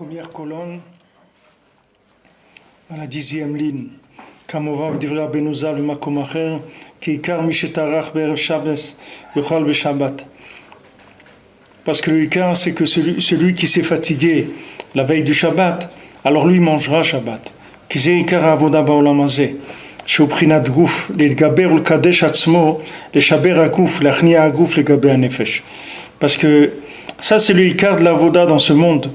première colonne, à la 10e ligne. כמובן בדברי רבנו ז"ל במקום אחר, כי עיקר מי שטרח בערב שבת יאכל בשבת. Parce que le Icar, c'est que celui qui s'est fatigué la veille du Shabbat, alors lui mangera Shabbat. כי זה עיקר העבודה בעולם הזה, שהוא בחינת גוף, להתגבר ולקדש עצמו, לשבר הגוף, להכניע הגוף לגבי הנפש. Parce que ça c'est le Icar de l'avoda dans ce monde,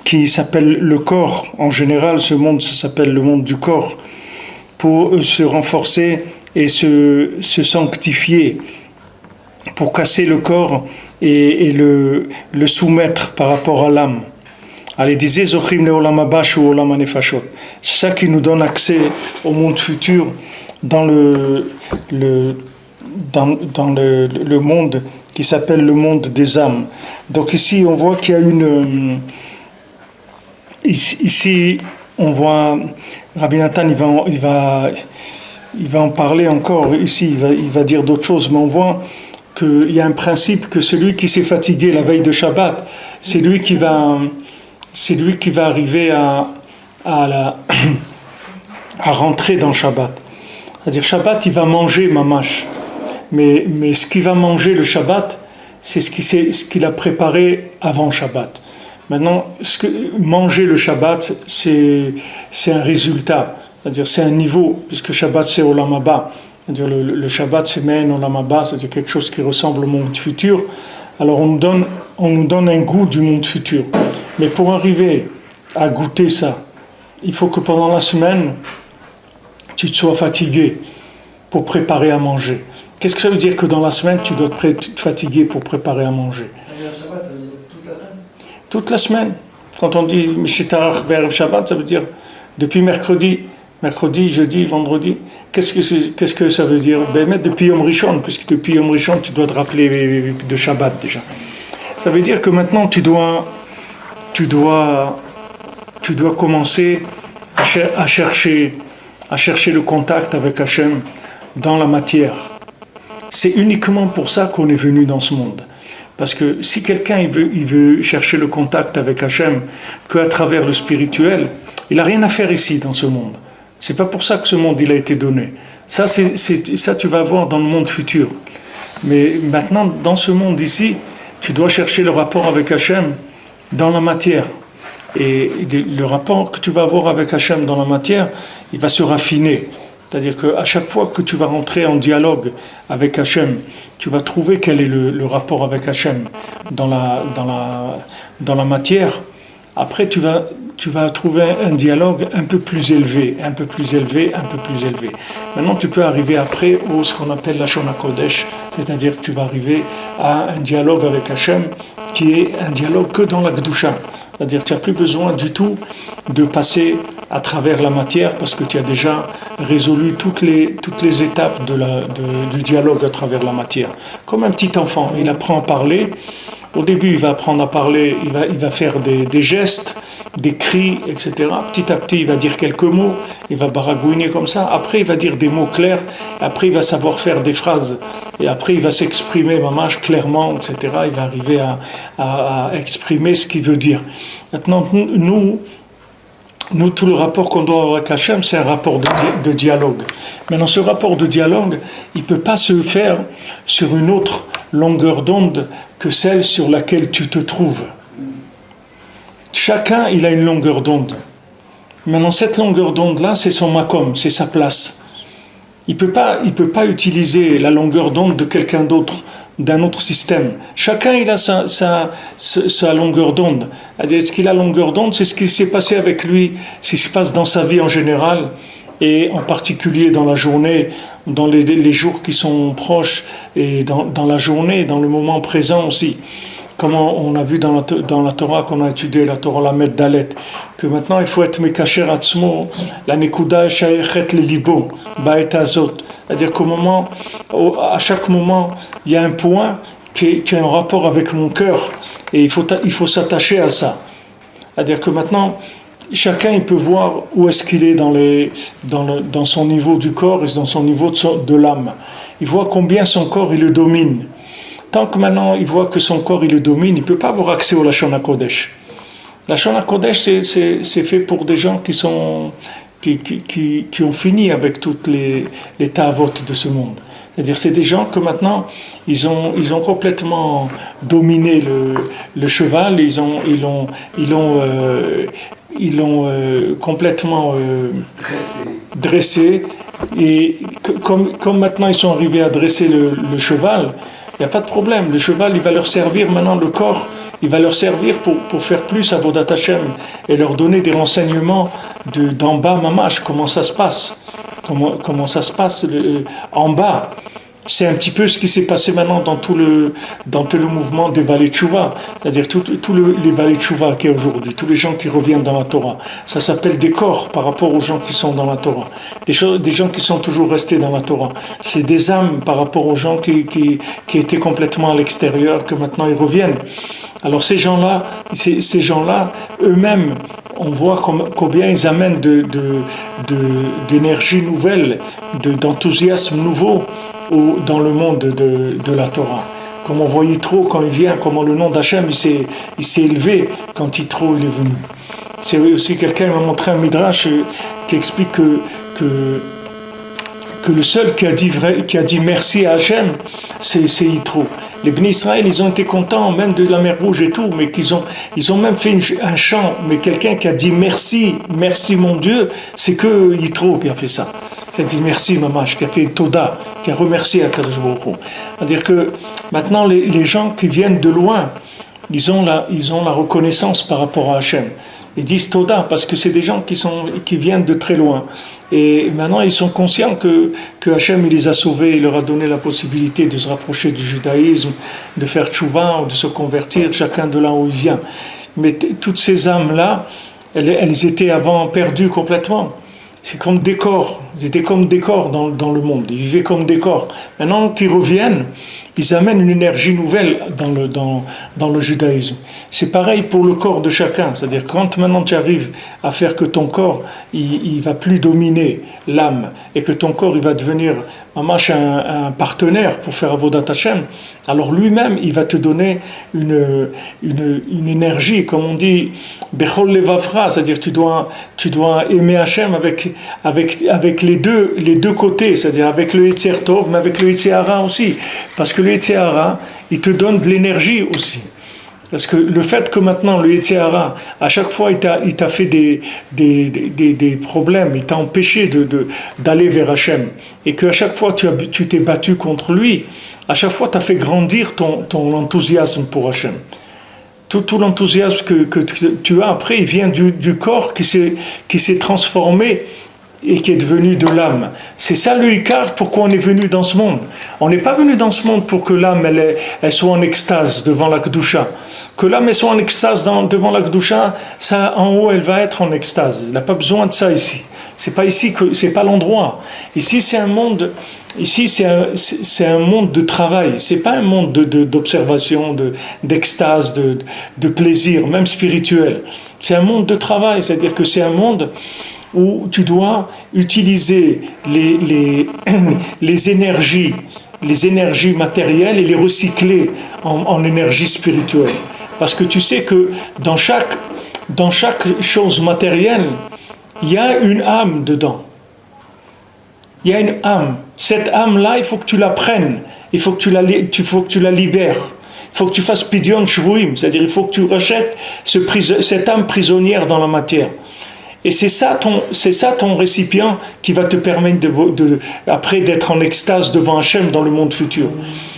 qui s'appelle le corps. En général, ce monde, ça s'appelle le monde du corps, pour se renforcer et se sanctifier, pour casser le corps et le soumettre par rapport à l'âme. Allez, disait Zochim le Olam Haba shu Olam HaNefashot. C'est ça qui nous donne accès au monde futur, dans le monde qui s'appelle le monde des âmes. Donc ici, on voit qu'il y a ici, on voit Rabbi Nathan, il va en parler encore. Ici, il va dire d'autres choses, mais on voit qu'il y a un principe que celui qui s'est fatigué la veille de Shabbat, c'est lui qui va arriver à rentrer dans Shabbat. C'est-à-dire Shabbat, il va manger mamash, mais ce qu'il va manger le Shabbat, c'est ce qu'il a préparé avant Shabbat. Maintenant, manger le Shabbat, c'est un résultat, c'est-à-dire c'est un niveau, puisque Shabbat c'est Olam Haba, c'est-à-dire le Shabbat c'est Me'en Olam Haba, c'est-à-dire quelque chose qui ressemble au monde futur. Alors on nous donne un goût du monde futur. Mais pour arriver à goûter ça, il faut que pendant la semaine, tu te sois fatigué pour préparer à manger. Qu'est-ce que ça veut dire que dans la semaine, tu dois te fatiguer pour préparer à manger? Toute la semaine. Quand on dit Mishitarach Be'erev Shabbat, ça veut dire depuis mercredi, jeudi, vendredi. Qu'est-ce que ça veut dire? Depuis Yom Rishon, puisque depuis Yom Rishon, tu dois te rappeler de Shabbat déjà. Ça veut dire que maintenant, tu dois commencer à chercher le contact avec Hachem dans la matière. C'est uniquement pour ça qu'on est venu dans ce monde. Parce que si quelqu'un il veut chercher le contact avec Hachem qu'à travers le spirituel, il n'a rien à faire ici dans ce monde. C'est pas pour ça que ce monde il a été donné. Ça tu vas voir dans le monde futur. Mais maintenant dans ce monde ici, tu dois chercher le rapport avec Hachem dans la matière. Et le rapport que tu vas avoir avec Hachem dans la matière, il va se raffiner. C'est-à-dire qu'à chaque fois que tu vas rentrer en dialogue avec Hachem, tu vas trouver quel est le rapport avec Hachem dans la matière. Après, tu vas trouver un dialogue un peu plus élevé. Maintenant, tu peux arriver après au ce qu'on appelle la Shon HaKodesh, c'est-à-dire que tu vas arriver à un dialogue avec Hachem qui est un dialogue que dans la Kedusha. C'est-à-dire que tu n'as plus besoin du tout de passer à travers la matière parce que tu as déjà résolu toutes les étapes du dialogue à travers la matière. Comme un petit enfant, il apprend à parler. Au début, il va apprendre à parler, il va faire des gestes, des cris, etc. Petit à petit, il va dire quelques mots, il va baragouiner comme ça. Après, il va dire des mots clairs. Après, il va savoir faire des phrases. Et après, il va s'exprimer mamash clairement, etc. Il va arriver à exprimer ce qu'il veut dire. Maintenant, nous, tout le rapport qu'on doit avoir avec Hachem, c'est un rapport de dialogue. Maintenant, ce rapport de dialogue, il ne peut pas se faire sur une autre longueur d'onde que celle sur laquelle tu te trouves. Chacun, il a une longueur d'onde. Maintenant, cette longueur d'onde-là, c'est son makom, c'est sa place. Il peut pas utiliser la longueur d'onde de quelqu'un d'autre, d'un autre système. Chacun, il a sa longueur d'onde. Ce qu'il a longueur d'onde, c'est ce qui s'est passé avec lui, ce qui se passe dans sa vie en général, et en particulier dans la journée, dans les jours qui sont proches, et dans la journée, dans le moment présent aussi. Comment on a vu dans la Torah, qu'on a étudié la Torah Lamed Dalet, que maintenant il faut être mekacher atzmo, la nekuda shayechet le libo, ba'et azot. C'est-à-dire à chaque moment, il y a un point qui a un rapport avec mon cœur, et il faut s'attacher à ça. C'est-à-dire que maintenant, chacun il peut voir où est-ce qu'il est dans son niveau du corps et dans son niveau de l'âme. Il voit combien son corps il le domine. Tant que maintenant il voit que son corps il le domine, il ne peut pas avoir accès au Lashon HaKodesh. La Shana Kodesh, c'est fait pour des gens qui ont fini avec toutes les ta'avot de ce monde. C'est-à-dire, c'est des gens que maintenant, ils ont complètement dominé le cheval, ils l'ont complètement dressé. Et comme maintenant ils sont arrivés à dresser le cheval, il n'y a pas de problème. Le cheval, il va leur servir maintenant, le corps, il va leur servir pour faire plus Avodat Hashem et leur donner des renseignements d'en bas, mamash, comment ça se passe, comment ça se passe en bas. C'est un petit peu ce qui s'est passé maintenant dans tout le mouvement des Balei Teshuvah, c'est-à-dire tous les Balei Teshuvah qu'il y a aujourd'hui, tous les gens qui reviennent dans la Torah. Ça s'appelle des corps par rapport aux gens qui sont dans la Torah. Des gens qui sont toujours restés dans la Torah. C'est des âmes par rapport aux gens qui étaient complètement à l'extérieur, que maintenant ils reviennent. Alors ces gens-là, eux-mêmes, on voit combien ils amènent d'énergie nouvelle, d'enthousiasme nouveau dans le monde de la Torah. Comme on voyait trop quand il vient, comment le nom d'Hachem il s'est élevé quand Yitro il est venu. C'est aussi quelqu'un m'a montré un midrash qui explique que le seul qui a dit merci à Hachem, c'est Yitro. Les Bnei Israël, ils ont été contents même de la mer Rouge et tout, mais ils ont même fait un chant. Mais quelqu'un qui a dit merci mon Dieu, c'est que Yitro qui a fait ça. Qui a dit merci mamash, qui a fait Toda, qui a remercié Akadosh Baruch Hu. C'est-à-dire que maintenant les gens qui viennent de loin, ils ont la reconnaissance par rapport à Hachem. Ils disent Toda parce que c'est des gens qui viennent de très loin. Et maintenant ils sont conscients que Hachem il les a sauvés, il leur a donné la possibilité de se rapprocher du judaïsme, de faire tchouva ou de se convertir, chacun de là où il vient. Mais toutes ces âmes-là, elles étaient avant perdues complètement. C'est comme des corps, ils étaient comme des corps dans le monde, ils vivaient comme des corps. Maintenant qu'ils reviennent, ils amènent une énergie nouvelle dans le judaïsme. C'est pareil pour le corps de chacun, c'est-à-dire quand maintenant tu arrives à faire que ton corps, il va plus dominer l'âme, et que ton corps, il va devenir un partenaire pour faire Avodat Hashem, alors lui-même, il va te donner une énergie, comme on dit, Bechol Levavra, c'est-à-dire tu dois aimer Hashem avec les deux côtés, c'est-à-dire avec le Yetzer Tov, mais avec le Yetzer Hara aussi, parce que le Yetzer Hara, il te donne de l'énergie aussi. Parce que le fait que maintenant le Yetzer Hara, à chaque fois il t'a fait des problèmes, il t'a empêché d'aller vers Hachem, et qu'à chaque fois tu t'es battu contre lui, à chaque fois tu as fait grandir ton enthousiasme pour Hachem. Tout l'enthousiasme que tu as après, il vient du corps qui s'est transformé et qui est devenu de l'âme. C'est ça le Ikar, pourquoi on est venu dans ce monde. On n'est pas venu dans ce monde pour que l'âme elle soit en extase devant la Kedusha. Que l'âme elle soit en extase devant la Kedusha, ça en haut elle va être en extase. Elle n'a pas besoin de ça ici. C'est pas ici que c'est pas l'endroit. Ici c'est un monde. Ici c'est un monde de travail. C'est pas un monde d'observation, d'extase, de plaisir, même spirituel. C'est un monde de travail. C'est-à-dire que c'est un monde où tu dois utiliser les énergies matérielles et les recycler en énergie spirituelle. Parce que tu sais que dans chaque chose matérielle, il y a une âme dedans. Il y a une âme. Cette âme-là, il faut que tu la prennes. Il faut que tu la libères. Il faut que tu fasses Pidyon Shvuim, c'est-à-dire il faut que tu rachètes cette âme prisonnière dans la matière. Et c'est ça ton récipient qui va te permettre après d'être en extase devant Hachem dans le monde futur.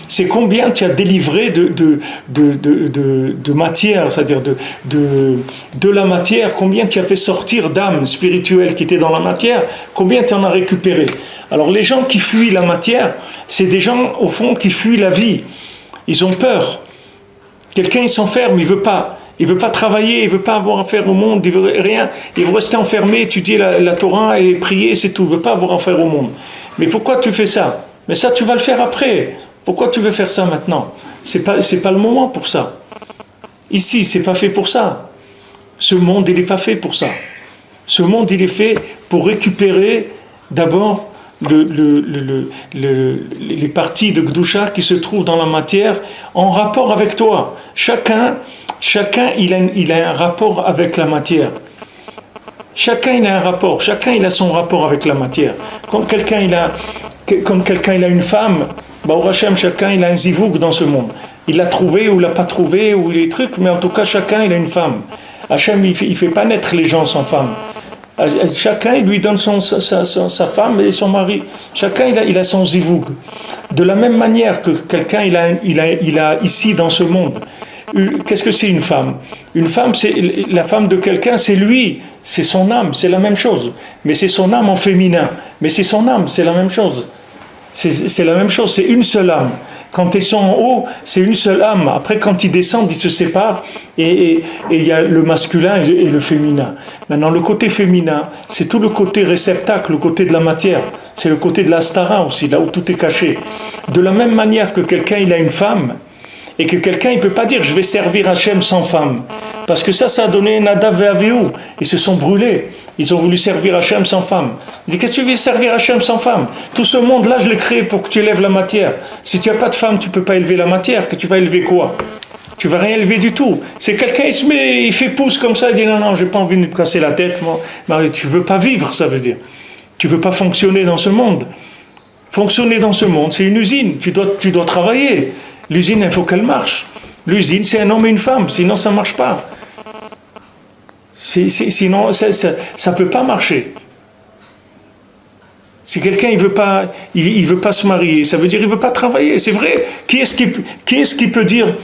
C'est combien tu as délivré de matière, c'est-à-dire de la matière, combien tu as fait sortir d'âmes spirituelles qui étaient dans la matière, combien tu en as récupéré. Alors les gens qui fuient la matière, c'est des gens au fond qui fuient la vie. Ils ont peur. Quelqu'un il s'enferme, il veut pas travailler, il veut pas avoir affaire au monde, il veut rien, il veut rester enfermé, étudier la Torah et prier, c'est tout, il veut pas avoir affaire au monde. Mais pourquoi tu fais ça? Mais ça tu vas le faire après. Pourquoi tu veux faire ça maintenant? C'est pas le moment pour ça. Ici, c'est pas fait pour ça. Ce monde, il est pas fait pour ça. Ce monde, il est fait pour récupérer d'abord les parties de Gdusha qui se trouvent dans la matière en rapport avec toi. Chacun chacun il a un rapport avec la matière. Chacun il a un rapport, chacun il a son rapport avec la matière. Comme quelqu'un il a une femme, au Hachem, chacun il a un zivouk dans ce monde. Il l'a trouvé ou l'a pas trouvé ou les trucs, mais en tout cas chacun il a une femme. Hachem il fait pas naître les gens sans femme. Chacun il lui donne sa femme et son mari. Chacun il a son zivouk. De la même manière que quelqu'un il a ici dans ce monde. Qu'est-ce que c'est une femme? Une femme, c'est la femme de quelqu'un, c'est lui, c'est son âme, c'est la même chose. Mais c'est son âme en féminin. Mais c'est son âme, c'est la même chose. C'est la même chose, c'est une seule âme. Quand ils sont en haut, c'est une seule âme. Après, quand ils descendent, ils se séparent et il y a le masculin et le féminin. Maintenant, le côté féminin, c'est tout le côté réceptacle, le côté de la matière. C'est le côté de l'astara aussi, là où tout est caché. De la même manière que quelqu'un, il a une femme, et que quelqu'un ne peut pas dire je vais servir Hachem sans femme, parce que ça a donné Nadav et Avihu, ils se sont brûlés, ils ont voulu servir Hachem sans femme. Il dit qu'est-ce que tu veux servir Hachem sans femme? Tout ce monde là je l'ai créé pour que tu élèves la matière. Si tu n'as pas de femme tu ne peux pas élever la matière, que tu vas élever quoi? Tu vas rien élever du tout. C'est quelqu'un il fait pouce comme ça, il dit non j'ai pas envie de me casser la tête moi. Mais tu veux pas vivre, ça veut dire tu veux pas fonctionner dans ce monde. Fonctionner dans ce monde c'est une usine, tu dois travailler. L'usine, il faut qu'elle marche. L'usine, c'est un homme et une femme, sinon ça ne marche pas. Sinon, ça ne peut pas marcher. Si quelqu'un il veut pas se marier, ça veut dire qu'il ne veut pas travailler. C'est vrai. Qui est-ce qui peut dire,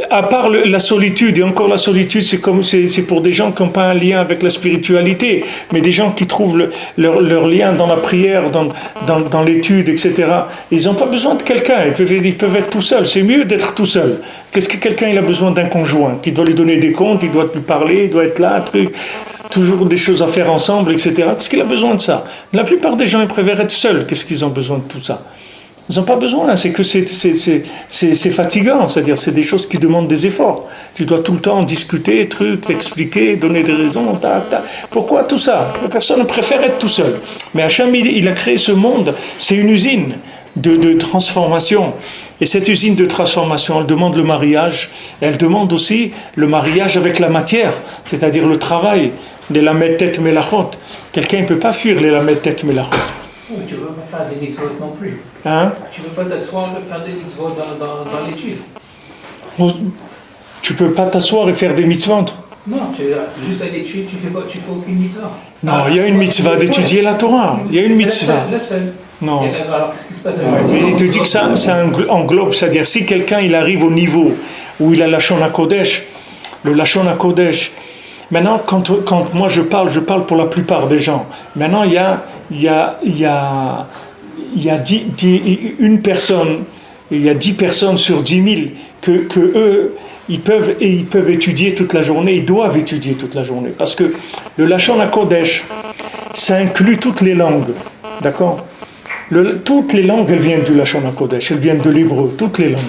à part la solitude, et encore la solitude, c'est pour des gens qui n'ont pas un lien avec la spiritualité, mais des gens qui trouvent leur lien dans la prière, dans l'étude, etc. Ils n'ont pas besoin de quelqu'un, ils peuvent être tout seuls. C'est mieux d'être tout seul. Qu'est-ce que quelqu'un il a besoin d'un conjoint qui doit lui donner des comptes, il doit lui parler, il doit être là, toujours des choses à faire ensemble, etc. Qu'est-ce qu'il a besoin de ça? La plupart des gens ils préfèrent être seuls. Qu'est-ce qu'ils ont besoin de tout ça? Ils n'ont pas besoin, c'est que c'est fatigant, c'est-à-dire c'est des choses qui demandent des efforts. Tu dois tout le temps discuter, t'expliquer, donner des raisons, Pourquoi tout ça? La personne préfère être tout seul. Mais Hachem, il a créé ce monde, c'est une usine de transformation. Et cette usine de transformation, elle demande le mariage, elle demande aussi le mariage avec la matière, c'est-à-dire le travail, les lamed tet melachot. Quelqu'un ne peut pas fuir les lamed tet melachot. Oui, tu ne veux pas faire des mitzvot non plus. Hein? Tu ne veux pas t'asseoir et faire des mitzvot dans l'étude. Tu ne peux pas t'asseoir et faire des mitzvot. Non, juste à l'étude, tu fais aucune mitzvah. Non, il y a une mitzvah d'étudier la Torah. Il y a une mitzvah. La seule. Non. Alors, qu'est-ce qui se passe avec Il te dit que ça englobe, c'est-à-dire si quelqu'un il arrive au niveau où il a Lachon HaKodesh, le Lachon HaKodesh. Maintenant, quand moi je parle pour la plupart des gens. Maintenant, il y a 10 personnes sur 10 000 que eux, ils peuvent étudier toute la journée, ils doivent étudier toute la journée. Parce que le Lachon HaKodesh, ça inclut toutes les langues. D'accord? Toutes les langues, elles viennent du Lachon HaKodesh, elles viennent de l'hébreu, toutes les langues.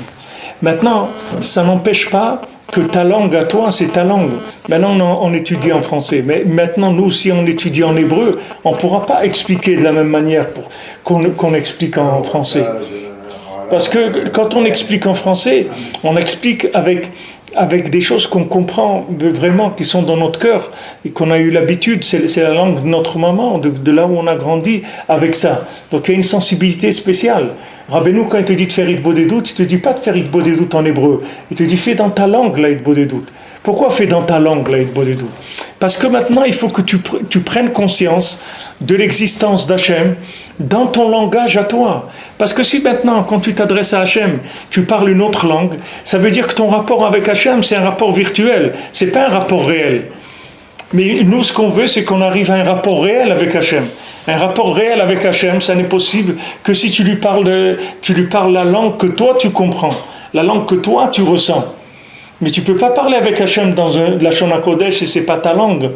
Maintenant, ça n'empêche pas que ta langue à toi, c'est ta langue. Maintenant, on étudie en français. Mais maintenant, nous, si on étudie en hébreu, on ne pourra pas expliquer de la même manière qu'on explique en français. Parce que quand on explique en français, on explique avec des choses qu'on comprend vraiment, qui sont dans notre cœur, et qu'on a eu l'habitude, c'est la langue de notre maman, de là où on a grandi avec ça. Donc il y a une sensibilité spéciale. Rabbeinu, quand il te dit de faire Hitbodedut, il ne te dit pas de faire Hitbodedut en hébreu. Il te dit fais dans ta langue la Hitbodedut. Pourquoi fais dans ta langue la Hitbodedut? Parce que maintenant, il faut que tu prennes conscience de l'existence d'Hachem dans ton langage à toi. Parce que si maintenant, quand tu t'adresses à Hachem, tu parles une autre langue, ça veut dire que ton rapport avec Hachem, c'est un rapport virtuel. Ce n'est pas un rapport réel. Mais nous, ce qu'on veut, c'est qu'on arrive à un rapport réel avec Hachem. Un rapport réel avec Hachem, ça n'est possible que si tu lui parles la langue que toi tu comprends, la langue que toi tu ressens. Mais tu ne peux pas parler avec Hachem dans un Lachon HaKodesh si ce n'est pas ta langue.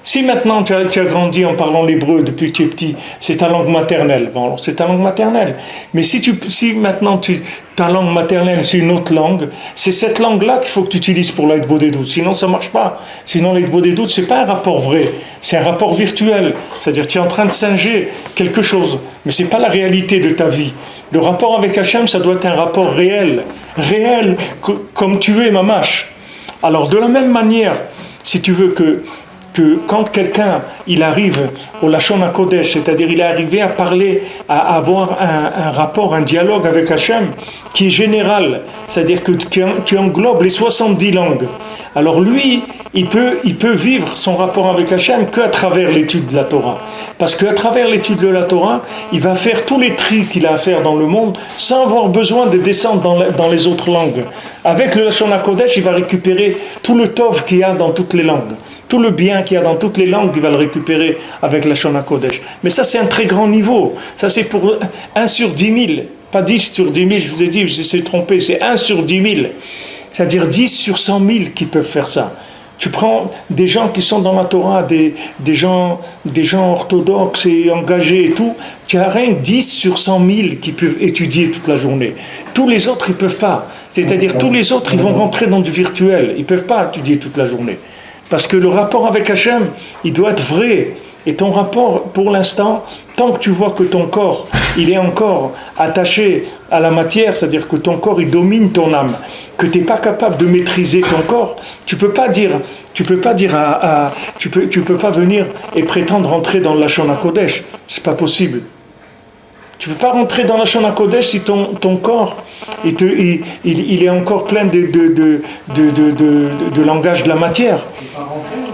Si maintenant tu as grandi en parlant l'hébreu depuis que tu es petit, c'est ta langue maternelle. Bon, alors c'est ta langue maternelle. Mais si maintenant ta langue maternelle c'est une autre langue, c'est cette langue-là qu'il faut que tu utilises pour l'aide-beau des doutes. Sinon ça ne marche pas. Sinon l'aide-beau des doutes, ce n'est pas un rapport vrai, c'est un rapport virtuel. C'est-à-dire tu es en train de singer quelque chose, mais ce n'est pas la réalité de ta vie. Le rapport avec Hachem, ça doit être un rapport réel. Réel, comme tu es, mamash. Alors de la même manière, si tu veux que quand quelqu'un il arrive au Lashon HaKodesh, c'est-à-dire il est arrivé à parler, à avoir un rapport, un dialogue avec Hachem qui est général, c'est-à-dire qui englobe les 70 langues. Alors lui, il peut vivre son rapport avec Hachem qu'à travers l'étude de la Torah. Parce qu'à travers l'étude de la Torah, il va faire tous les tris qu'il a à faire dans le monde sans avoir besoin de descendre dans les autres langues. Avec le Lashon HaKodesh, il va récupérer tout le tov qu'il y a dans toutes les langues. Tout le bien qu'il y a dans toutes les langues, il va le récupérer avec le Lashon HaKodesh. Mais ça, c'est un très grand niveau. Ça, c'est pour 1 sur 10 000. Pas 10 sur 10 000, je vous ai dit, je me suis trompé, c'est 1 sur 10 000. C'est-à-dire 10 sur 100 000 qui peuvent faire ça. Tu prends des gens qui sont dans la Torah, des gens orthodoxes et engagés et tout, tu as rien que 10 sur 100 000 qui peuvent étudier toute la journée. Tous les autres, ils ne peuvent pas. C'est-à-dire tous les autres, ils vont rentrer dans du virtuel. Ils ne peuvent pas étudier toute la journée. Parce que le rapport avec Hachem, il doit être vrai. Et ton rapport, pour l'instant, tant que tu vois que ton corps, il est encore attaché à la matière, c'est-à-dire que ton corps, il domine ton âme, que tu n'es pas capable de maîtriser ton corps, tu peux pas venir et prétendre rentrer dans le Lashon HaKodesh. C'est pas possible. Tu peux pas rentrer dans la Lashon HaKodesh si ton corps il est encore plein de langage de la matière. Tu peux pas rentrer ou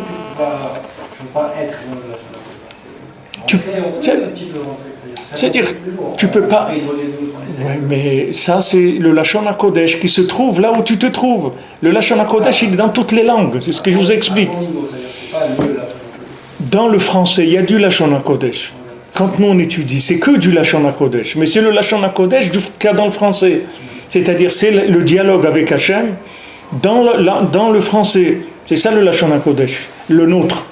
tu peux pas être dans la c'est-à-dire, tu peux pas. Ouais, mais ça, c'est le Lashon HaKodesh qui se trouve là où tu te trouves. Le Lashon HaKodesh, il est dans toutes les langues. C'est ce que je vous explique. Dans le français, il y a du Lashon HaKodesh. Quand nous on étudie, c'est que du Lashon HaKodesh. Mais c'est le Lashon HaKodesh qu'il y a dans le français. C'est-à-dire, c'est le dialogue avec Hachem dans le français. C'est ça le Lashon HaKodesh, le nôtre.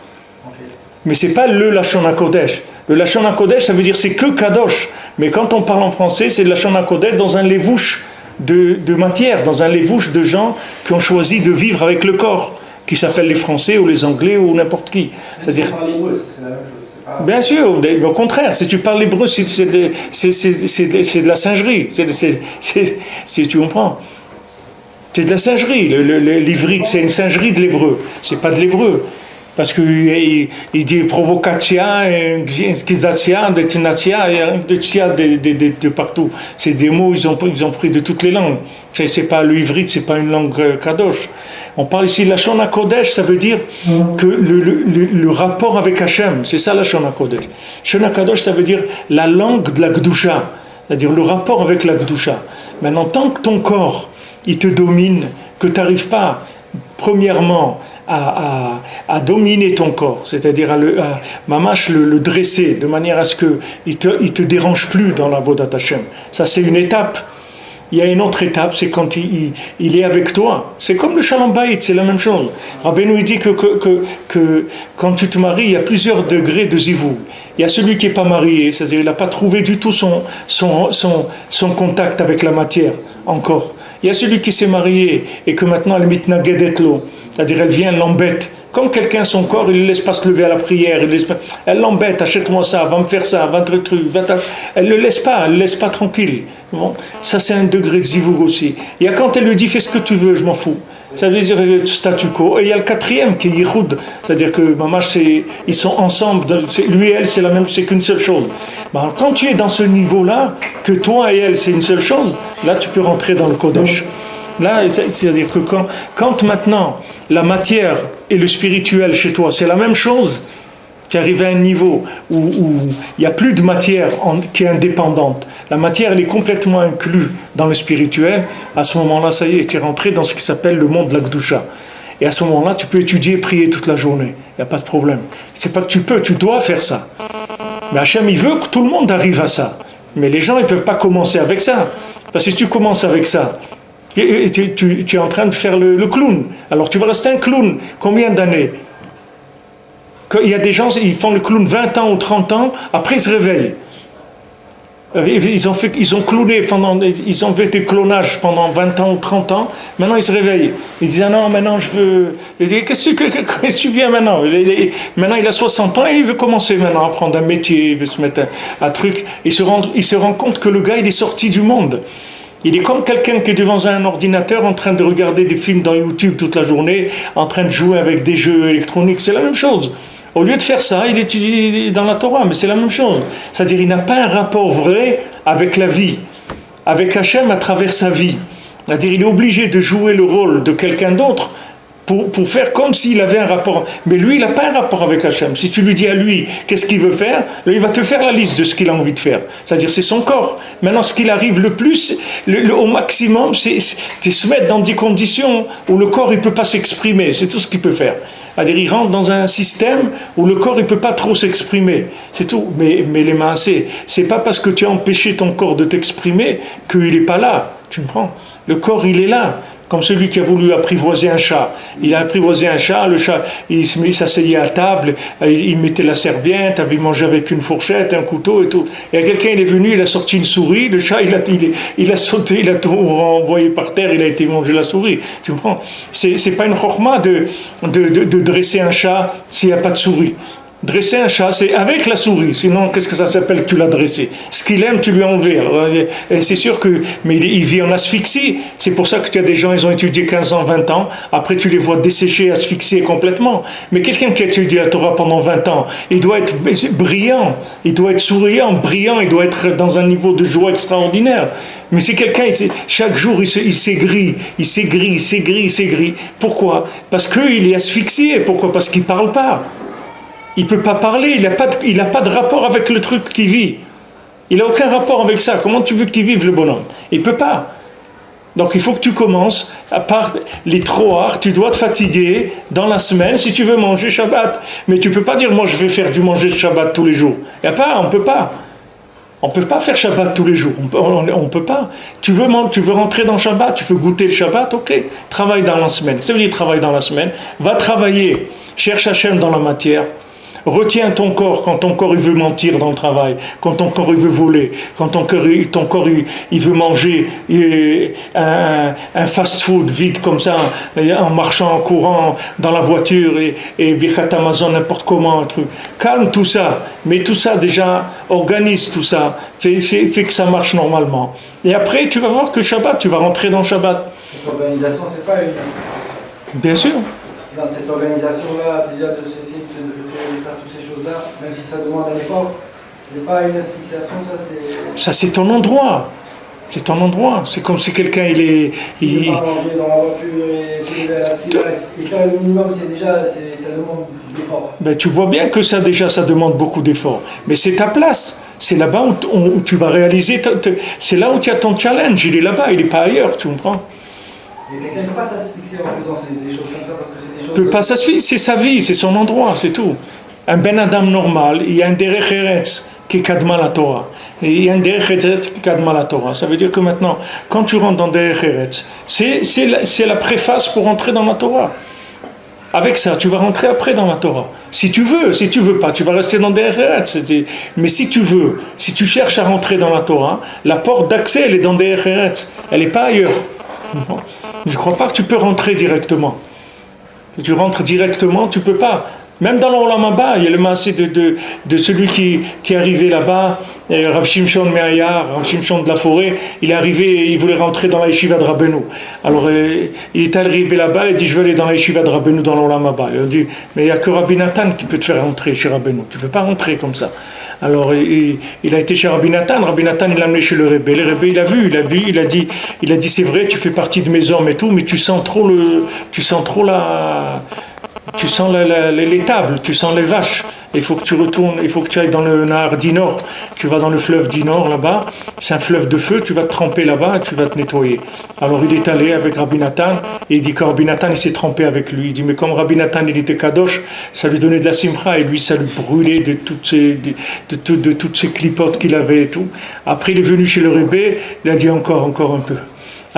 Mais c'est pas le Lashon HaKodesh. Le Lashon HaKodesh, ça veut dire c'est que Kadosh. Mais quand on parle en français, c'est le Lashon HaKodesh dans un lévouche de matière, dans un lévouche de gens qui ont choisi de vivre avec le corps, qui s'appellent les Français ou les Anglais ou n'importe qui. C'est-à-dire. Si tu parles hébreu, c'est la même chose. Bien sûr, mais au contraire, si tu parles hébreu, c'est de la singerie. Tu comprends? C'est de la singerie. L'ivrite, c'est une singerie de l'hébreu. C'est pas de l'hébreu. Parce qu'il dit provocation, schisation, détination, de partout. C'est des mots, ils ont pris de toutes les langues. C'est pas le ivrite, c'est pas une langue kadosh. On parle ici de la Lashon HaKodesh, ça veut dire que le rapport avec Hachem, c'est ça la Lashon HaKodesh. Lashon HaKadosh, ça veut dire la langue de la Gdusha, c'est-à-dire le rapport avec la Gdusha. Maintenant, tant que ton corps, il te domine, que tu n'arrives pas, premièrement, à dominer ton corps, c'est-à-dire à le dresser de manière à ce qu'il te dérange plus dans la Avodat Hashem. Ça, c'est une étape. Il y a une autre étape, c'est quand il est avec toi. C'est comme le Shalom Bayit, c'est la même chose. Rabbeinu il dit que quand tu te maries, il y a plusieurs degrés de zivug. Il y a celui qui n'est pas marié, c'est-à-dire il n'a pas trouvé du tout son contact avec la matière encore. Il y a celui qui s'est marié et que maintenant elle mitnagedet lo, c'est-à-dire elle vient, elle l'embête. Comme quelqu'un, son corps, il ne laisse pas se lever à la prière, elle l'embête, achète-moi ça, va me faire ça, va te truc, elle ne le laisse pas tranquille. Bon, ça c'est un degré de zivug aussi. Il y a quand elle lui dit fais ce que tu veux, je m'en fous. Ça veut dire statu quo. Et il y a le quatrième qui est yichud, c'est-à-dire que mamash, ils sont ensemble, lui et elle c'est qu'une seule chose. Ben, quand tu es dans ce niveau-là, que toi et elle c'est une seule chose, là tu peux rentrer dans le Kodesh. Là, c'est-à-dire que quand maintenant la matière et le spirituel chez toi, c'est la même chose, tu arrives à un niveau où il n'y a plus de matière qui est indépendante. La matière, elle est complètement inclue dans le spirituel. À ce moment-là, ça y est, tu es rentré dans ce qui s'appelle le monde de la Gdusha. Et à ce moment-là, tu peux étudier et prier toute la journée. Il n'y a pas de problème. C'est pas que tu dois faire ça. Mais Hachem, il veut que tout le monde arrive à ça. Mais les gens, ils ne peuvent pas commencer avec ça. Parce que si tu commences avec ça, tu es en train de faire le clown. Alors tu vas rester un clown. Combien d'années? Il y a des gens, ils font le clown 20 ans ou 30 ans, après ils se réveillent. Ils ont clowné ils ont fait des clonages pendant 20 ans ou 30 ans, maintenant ils se réveillent. Ils disent, ah non, maintenant je veux... Qu'est-ce que tu viens maintenant? Maintenant il a 60 ans et il veut commencer maintenant à prendre un métier, il veut se mettre un truc. Il se rend compte que le gars, il est sorti du monde. Il est comme quelqu'un qui est devant un ordinateur en train de regarder des films dans YouTube toute la journée, en train de jouer avec des jeux électroniques, c'est la même chose. Au lieu de faire ça, il étudie dans la Torah, mais c'est la même chose. C'est-à-dire, il n'a pas un rapport vrai avec la vie, avec Hachem à travers sa vie. C'est-à-dire, il est obligé de jouer le rôle de quelqu'un d'autre pour faire comme s'il avait un rapport. Mais lui, il n'a pas un rapport avec Hachem. Si tu lui dis à lui qu'est-ce qu'il veut faire, il va te faire la liste de ce qu'il a envie de faire. C'est-à-dire, c'est son corps. Maintenant, ce qu'il arrive le plus, au maximum, c'est se mettre dans des conditions où le corps ne peut pas s'exprimer. C'est tout ce qu'il peut faire. C'est-à-dire, il rentre dans un système où le corps ne peut pas trop s'exprimer. C'est tout. Mais les mains, c'est pas parce que tu as empêché ton corps de t'exprimer qu'il n'est pas là. Tu me prends? Le corps, il est là. Comme celui qui a voulu apprivoiser un chat. Il a apprivoisé un chat, le chat, il s'asseyait à table, il mettait la serviette, il mangeait avec une fourchette, un couteau et tout. Et quelqu'un, il est venu, il a sorti une souris, le chat, il a sauté, il a tout renvoyé par terre, il a été manger la souris. Tu comprends? C'est pas une chorma de dresser un chat s'il n'y a pas de souris. Dresser un chat, c'est avec la souris. Sinon, qu'est-ce que ça s'appelle que tu l'as dressé? Ce qu'il aime, tu lui as enlevé. Alors, c'est sûr que... Mais il vit en asphyxie. C'est pour ça que tu as des gens, ils ont étudié 15 ans, 20 ans. Après, tu les vois desséchés, asphyxiés complètement. Mais quelqu'un qui a étudié la Torah pendant 20 ans, il doit être brillant. Il doit être souriant, brillant. Il doit être dans un niveau de joie extraordinaire. Mais c'est quelqu'un, chaque jour, il s'aigrit. Il s'aigrit. Pourquoi? Parce qu'il est asphyxié. Pourquoi? Parce qu'il ne parle pas. Il ne peut pas parler, il n'a pas de rapport avec le truc qu'il vit. Il n'a aucun rapport avec ça. Comment tu veux qu'il vive, le bonhomme? Il ne peut pas. Donc il faut que tu commences, à part les troards, tu dois te fatiguer dans la semaine si tu veux manger Shabbat. Mais tu ne peux pas dire, moi je vais faire du manger de Shabbat tous les jours. On ne peut pas. On ne peut pas faire Shabbat tous les jours. On ne peut pas. Tu veux rentrer dans Shabbat, tu veux goûter le Shabbat, ok. Travaille dans la semaine. Ça veut dire travaille dans la semaine. Va travailler. Cherche Hachem dans la matière. Retiens ton corps quand ton corps il veut mentir dans le travail, quand ton corps il veut voler, quand ton corps il veut manger un fast-food vide comme ça, en marchant, en courant, dans la voiture et Birkat Amazon, n'importe comment, un truc. Calme tout ça, mais tout ça déjà, organise tout ça, fait que ça marche normalement. Et après, tu vas voir que Shabbat, tu vas rentrer dans Shabbat. Cette organisation, c'est pas une... Bien sûr. Dans cette organisation-là, déjà de faire toutes ces choses-là, même si ça demande un effort, c'est pas une asphyxiation, ça c'est... Ça c'est ton endroit. C'est ton endroit. C'est comme si quelqu'un il est... Il pas manger dans la voiture et se lever à la file, et faire le minimum, ça demande d'efforts. Ben, tu vois bien que ça demande beaucoup d'efforts. Mais c'est ta place. C'est là-bas où tu vas réaliser... C'est là où tu as ton challenge. Il est là-bas, il n'est pas ailleurs, tu comprends? Mais quelqu'un ne peut pas s'asphyxier en faisant des choses comme ça parce que c'est des choses... peut pas s'asphyxier, c'est sa vie, c'est son endroit, c'est tout. Un Ben Adam normal, il y a un Derech Eretz qui est Kadma la Torah. Et il y a un Derech Eretz qui est Kadma la Torah. Ça veut dire que maintenant, quand tu rentres dans Derech Eretz, c'est la préface pour rentrer dans la Torah. Avec ça, tu vas rentrer après dans la Torah. Si tu veux pas, tu vas rester dans Derech Eretz. Mais si tu veux, si tu cherches à rentrer dans la Torah, la porte d'accès, elle est dans Derech Eretz. Elle n'est pas ailleurs. Je ne crois pas que tu peux rentrer directement. Si tu rentres directement, tu ne peux pas. Même dans l'Olam Haba, il y a le massé de celui qui est arrivé là-bas, Rav Shimshon Me'ayar, Rav Shimshon de la forêt, il est arrivé et il voulait rentrer dans la yeshiva de Rabbeinu. Alors il est arrivé là-bas, il dit je veux aller dans la yeshiva de Rabbeinu dans l'Olam Haba. Il a dit mais il n'y a que Rabbi Nathan qui peut te faire rentrer chez Rabbeinu. Tu ne peux pas rentrer comme ça. Alors il a été chez Rabbi Nathan il l'a amené chez le Rebbe. Le Rebbe il a vu, il a dit c'est vrai, tu fais partie de mes hommes et tout, mais tu sens trop les tables, tu sens les vaches. Il faut que tu retournes, il faut que tu ailles dans le Nahar Dinor. Tu vas dans le fleuve Dinor là-bas, c'est un fleuve de feu, tu vas te tremper là-bas et tu vas te nettoyer. Alors il est allé avec Rabbi Nathan et il dit que Rabbi Nathan il s'est trempé avec lui. Il dit mais comme Rabbi Nathan il était kadosh, ça lui donnait de la simcha et lui ça lui brûlait de toutes ces clipotes qu'il avait et tout. Après il est venu chez le Rebbe, il a dit encore un peu.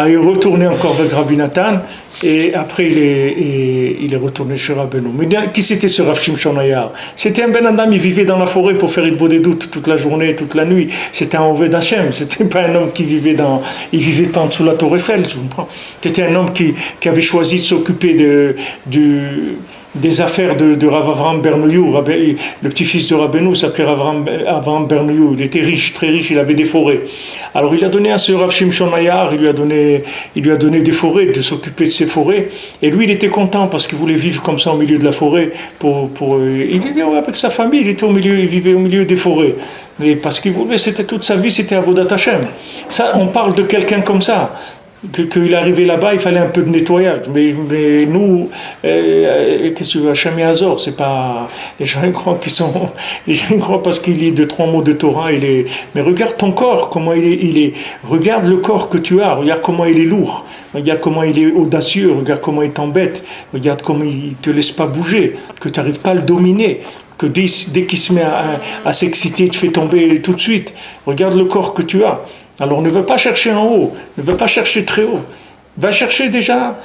il est retourné encore avec Rabbi Nathan, et après il est retourné chez Rabbeinu. Mais qui c'était ce Rav Shimshon Ayar? C'était un Ben Adam, il vivait dans la forêt pour faire Idbo des doutes toute la journée, toute la nuit. C'était un Oved Hashem, c'était pas un homme qui vivait il vivait pas en dessous de la Tour Eiffel, tu comprends? C'était un homme qui avait choisi de s'occuper des affaires de Rav Avraham Bernouyou. Le petit-fils de Rabbeinu s'appelait Avraham Bernouyou. Il était riche, très riche, il avait des forêts. Alors il a donné à ce Rav Shimshon Ayar, il lui a donné des forêts, de s'occuper de ces forêts. Et lui, il était content parce qu'il voulait vivre comme ça au milieu de la forêt. Il vivait avec sa famille, il vivait au milieu des forêts. Et parce qu'il voulait, c'était toute sa vie, c'était Avodat Hashem. Ça, on parle de quelqu'un comme ça. Qu'il est arrivé là-bas, il fallait un peu de nettoyage. Mais nous, qu'est-ce que tu veux, Hachem et Hazor, c'est pas. Les gens ils croient parce qu'il lit 2-3 mots de Torah, mais regarde ton corps, comment il est. Regarde le corps que tu as, regarde comment il est lourd, regarde comment il est audacieux, regarde comment il t'embête, regarde comment il te laisse pas bouger, que tu n'arrives pas à le dominer. Que dès qu'il se met à s'exciter, tu fais tomber tout de suite. Regarde le corps que tu as. Alors ne va pas chercher en haut, ne va pas chercher très haut. Va chercher déjà,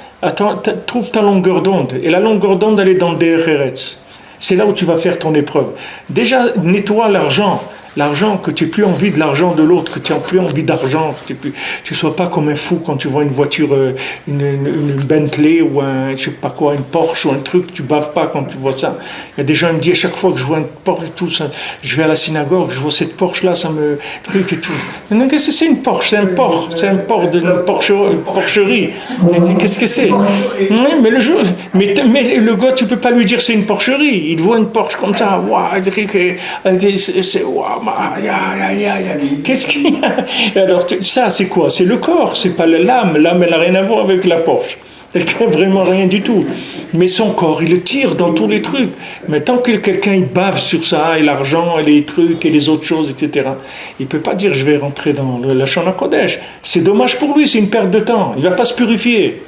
trouve ta longueur d'onde. Et la longueur d'onde, elle est dans le Derech Eretz. C'est là où tu vas faire ton épreuve. Déjà, nettoie l'argent, que tu n'aies plus envie de l'argent de l'autre, que tu n'aies plus envie d'argent, que tu ne sois pas comme un fou quand tu vois une voiture, une Bentley ou je sais pas quoi, une Porsche ou un truc, tu baves pas quand tu vois ça. Il y a des gens qui me disent à chaque fois que je vois une Porsche, tout ça, je vais à la synagogue, je vois cette Porsche-là, ça me truc et tout. Non, qu'est-ce que c'est une Porsche? C'est un Porsche d'une porcherie. Qu'est-ce que c'est? Mais le gars, tu peux pas lui dire c'est une porcherie. Il voit une Porsche comme ça, waouh, c'est waouh. Qu'est-ce qu'il y a? Alors ça c'est quoi? C'est le corps, c'est pas l'âme. L'âme elle n'a rien à voir avec la Porsche. Elle n'a vraiment rien du tout. Mais son corps, il le tire dans tous les trucs. Mais tant que quelqu'un il bave sur ça, et l'argent, et les trucs, et les autres choses, etc., il ne peut pas dire je vais rentrer dans la Shana Kodesh. C'est dommage pour lui, c'est une perte de temps. Il ne va pas se purifier.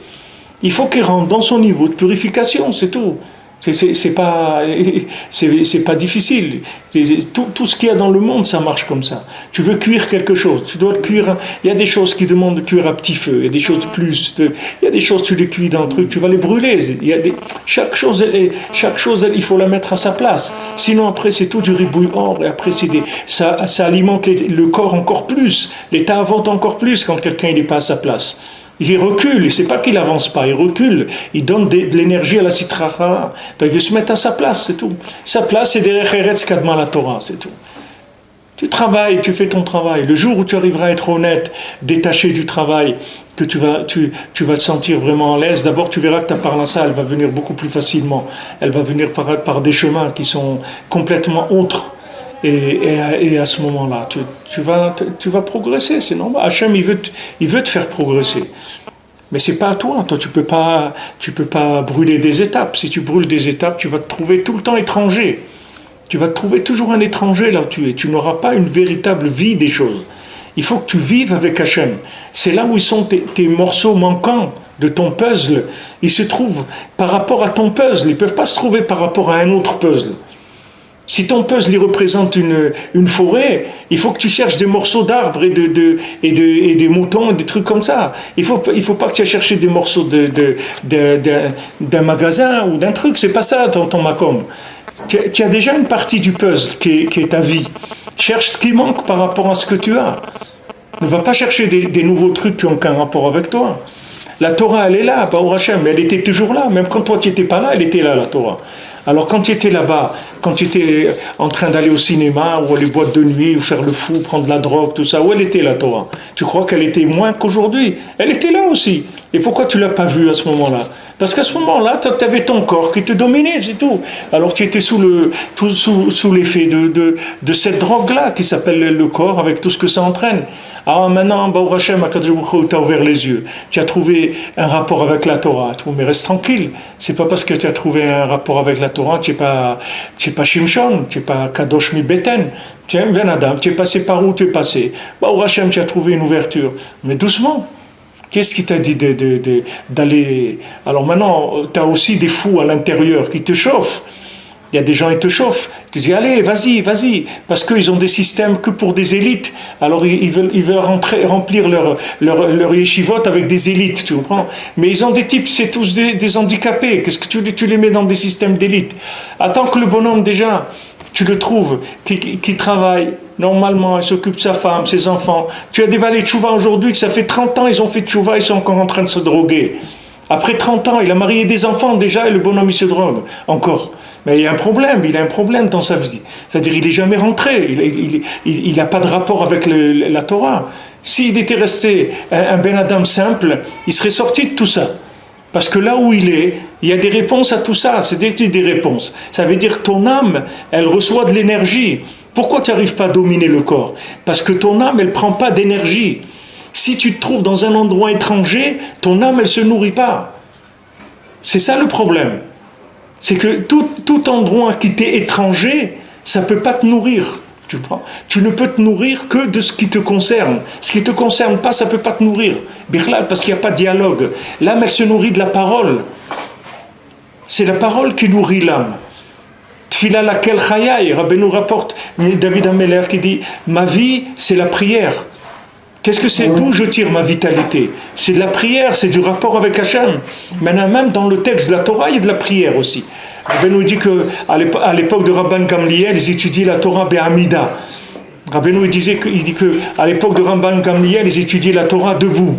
Il faut qu'il rentre dans son niveau de purification, c'est tout. C'est pas difficile. Tout ce qu'il y a dans le monde, ça marche comme ça. Tu veux cuire quelque chose, tu dois le cuire. Il y a des choses qui demandent de cuire à petit feu. Il y a des choses plus. Il y a des choses tu les cuis dans un truc, tu vas les brûler. Chaque chose, il faut la mettre à sa place. Sinon après c'est tout du ribouillement et après ça alimente le corps encore plus. L'état avance encore plus quand quelqu'un n'est pas à sa place. Il recule, c'est pas qu'il n'avance pas, il recule, il donne de l'énergie à la citrara, donc il se met à sa place, c'est tout. Sa place, c'est derrière Eretz Kadma la Torah, c'est tout. Tu travailles, tu fais ton travail. Le jour où tu arriveras à être honnête, détaché du travail, que tu vas te sentir vraiment à l'aise, d'abord tu verras que ta parnassa, elle va venir beaucoup plus facilement. Elle va venir par des chemins qui sont complètement autres. Et à ce moment-là, tu vas progresser, c'est normal. Hachem, il veut te faire progresser. Mais c'est pas à toi. Toi, tu peux pas brûler des étapes. Si tu brûles des étapes, tu vas te trouver tout le temps étranger. Tu vas te trouver toujours un étranger là où tu es. Tu n'auras pas une véritable vie des choses. Il faut que tu vives avec Hachem. C'est là où ils sont tes morceaux manquants de ton puzzle. Ils se trouvent par rapport à ton puzzle. Ils ne peuvent pas se trouver par rapport à un autre puzzle. Si ton puzzle il représente une forêt, il faut que tu cherches des morceaux d'arbres et des moutons, des trucs comme ça. Il faut pas que tu ailles chercher des morceaux d'un magasin ou d'un truc. C'est pas ça ton makom. Tu as déjà une partie du puzzle qui est ta vie. Cherche ce qui manque par rapport à ce que tu as. Ne va pas chercher des nouveaux trucs qui n'ont aucun rapport avec toi. La Torah, elle est là, Baruch Hashem, mais elle était toujours là. Même quand toi tu n'étais pas là, elle était là, la Torah. Alors quand tu étais là-bas, quand tu étais en train d'aller au cinéma, ou aller boîte de nuit, ou faire le fou, prendre de la drogue, tout ça, où elle était la Torah? Tu crois qu'elle était moins qu'aujourd'hui? Elle était là aussi. Et pourquoi tu ne l'as pas vue à ce moment-là? Parce qu'à ce moment-là, tu avais ton corps qui te dominait, c'est tout. Alors tu étais sous l'effet de cette drogue-là qui s'appelle le corps, avec tout ce que ça entraîne. Alors maintenant, Baruch Hashem, Akadosh Baruch Hu t'a ouvert les yeux. Tu as trouvé un rapport avec la Torah. Mais reste tranquille. C'est pas parce que tu as trouvé un rapport avec la Torah, tu n'es pas Shimshon, tu n'es pas Kadosh mi Beten. Tu es un Ben Adam, tu es passé par où tu es passé. Baruch Hashem, tu as trouvé une ouverture. Mais doucement. Qu'est-ce qui t'a dit d'aller... Alors maintenant, tu as aussi des fous à l'intérieur qui te chauffent. Il y a des gens, ils te chauffent. Tu dis, allez, vas-y, vas-y. Parce qu'ils ont des systèmes que pour des élites. Alors, ils veulent remplir leur yeshivot avec des élites, tu comprends? Mais ils ont des types, c'est tous des handicapés. Qu'est-ce que tu les mets dans des systèmes d'élite? Attends que le bonhomme, déjà, tu le trouves, qui travaille normalement, il s'occupe de sa femme, ses enfants. Tu as des valets de tchouva aujourd'hui, que ça fait 30 ans, ils ont fait tchouva, ils sont encore en train de se droguer. Après 30 ans, il a marié des enfants déjà et le bonhomme, il se drogue encore. Mais il y a un problème dans sa vie. C'est-à-dire il n'est jamais rentré, il n'a pas de rapport avec la Torah. S'il était resté un Ben Adam simple, il serait sorti de tout ça. Parce que là où il y a des réponses à tout ça, c'est des réponses. Ça veut dire que ton âme, elle reçoit de l'énergie. Pourquoi tu n'arrives pas à dominer le corps? Parce que ton âme, elle ne prend pas d'énergie. Si tu te trouves dans un endroit étranger, ton âme, elle ne se nourrit pas. C'est ça le problème. C'est que tout endroit qui t'est étranger, ça ne peut pas te nourrir. Tu ne peux te nourrir que de ce qui te concerne. Ce qui ne te concerne pas, ça ne peut pas te nourrir. Birlal, parce qu'il n'y a pas de dialogue. L'âme, elle se nourrit de la parole. C'est la parole qui nourrit l'âme. Tfila laquelle chayai, Rabbeinu rapporte, David Ameller qui dit, ma vie, c'est la prière. Qu'est-ce que c'est? D'où je tire ma vitalité? C'est de la prière, c'est du rapport avec Hachem. Maintenant, même dans le texte de la Torah, il y a de la prière aussi. Rabbeinu dit qu'à l'époque de Rabban Gamliel, ils étudiaient la Torah Be'amida. Rabbeinu dit qu'à l'époque de Rabban Gamliel, ils étudiaient la Torah debout.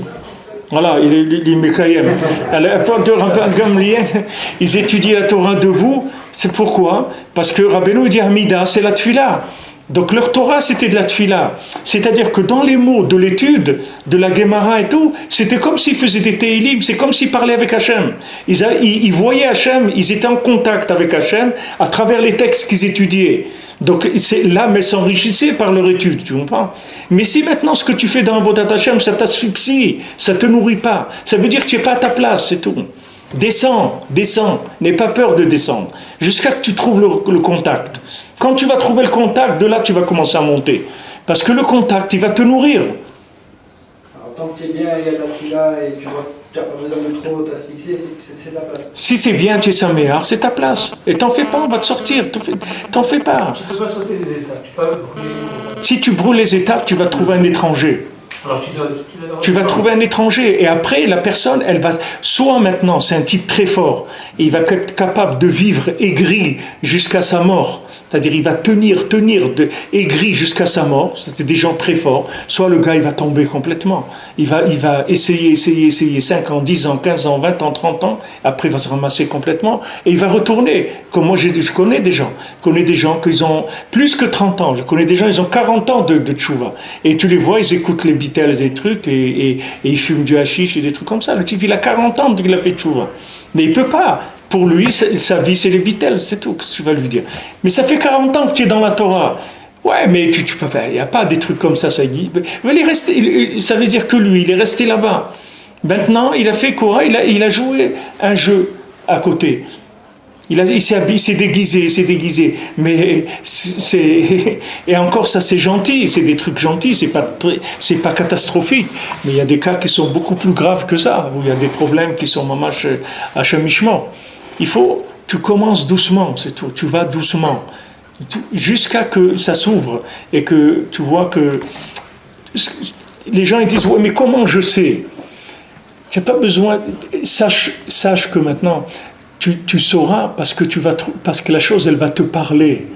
Voilà, il est Mekayem. À l'époque de Rabban Gamliel, ils étudiaient la Torah debout. C'est pourquoi? Parce que Rabbeinu dit Amida, c'est la Tfila. Donc leur Torah, c'était de la Tfila. C'est-à-dire que dans les mots de l'étude, de la Gemara et tout, c'était comme s'ils faisaient des Tehillim, c'est comme s'ils parlaient avec Hachem. Ils voyaient Hachem, ils étaient en contact avec Hachem à travers les textes qu'ils étudiaient. Donc l'âme, elle s'enrichissait par leur étude, tu comprends? Mais si maintenant ce que tu fais dans Avodat Hachem, ça t'asphyxie, ça ne te nourrit pas, ça veut dire que tu n'es pas à ta place, c'est tout. Descends, n'aie pas peur de descendre, jusqu'à ce que tu trouves le contact. Quand tu vas trouver le contact, de là tu vas commencer à monter. Parce que le contact, il va te nourrir. Alors, tant que tu es bien, il y a de la fila et tu n'as pas besoin de trop t'asphyxier, c'est ta place. Si c'est bien, tu es sa meilleure, c'est ta place. Et t'en fais pas, on va te sortir, t'en fais pas. Tu ne peux pas sauter des étapes, tu peux pas brûler. Si tu brûles les étapes, tu vas trouver un étranger. Alors Tu vas trouver un étranger. Et après, la personne, elle va... Soit maintenant, c'est un type très fort, et il va être capable de vivre aigri jusqu'à sa mort. C'est-à-dire, il va tenir aigri jusqu'à sa mort. C'était des gens très forts. Soit le gars, il va tomber complètement. Il va essayer 5 ans, 10 ans, 15 ans, 20 ans, 30 ans. Après, il va se ramasser complètement. Et il va retourner. Comme moi, je connais des gens. Je connais des gens qui ont plus que 30 ans. Je connais des gens, ils ont 40 ans de tchouva. Et tu les vois, ils écoutent les Beatles, des trucs, et ils fument du hashish et des trucs comme ça. Le type, il a 40 ans qu'il a fait tchouva. Mais il ne peut pas. Pour lui, sa vie, c'est les Beatles, c'est tout, qu'est-ce que tu vas lui dire. Mais ça fait 40 ans que tu es dans la Torah. Ouais, mais tu peux pas, il n'y a pas des trucs comme ça. Ça veut dire que lui, il est resté là-bas. Maintenant, il a fait quoi? Il a joué un jeu à côté. Il s'est déguisé. Mais et encore, ça, c'est gentil, c'est des trucs gentils, c'est pas catastrophique. Mais il y a des cas qui sont beaucoup plus graves que ça, où il y a des problèmes qui sont mamash à chemichement. Tu commences doucement, c'est tout. Tu vas doucement, jusqu'à que ça s'ouvre et que tu vois que les gens ils disent ouais, mais comment je sais? Tu n'as pas besoin. Sache que maintenant tu sauras parce que la chose elle va te parler.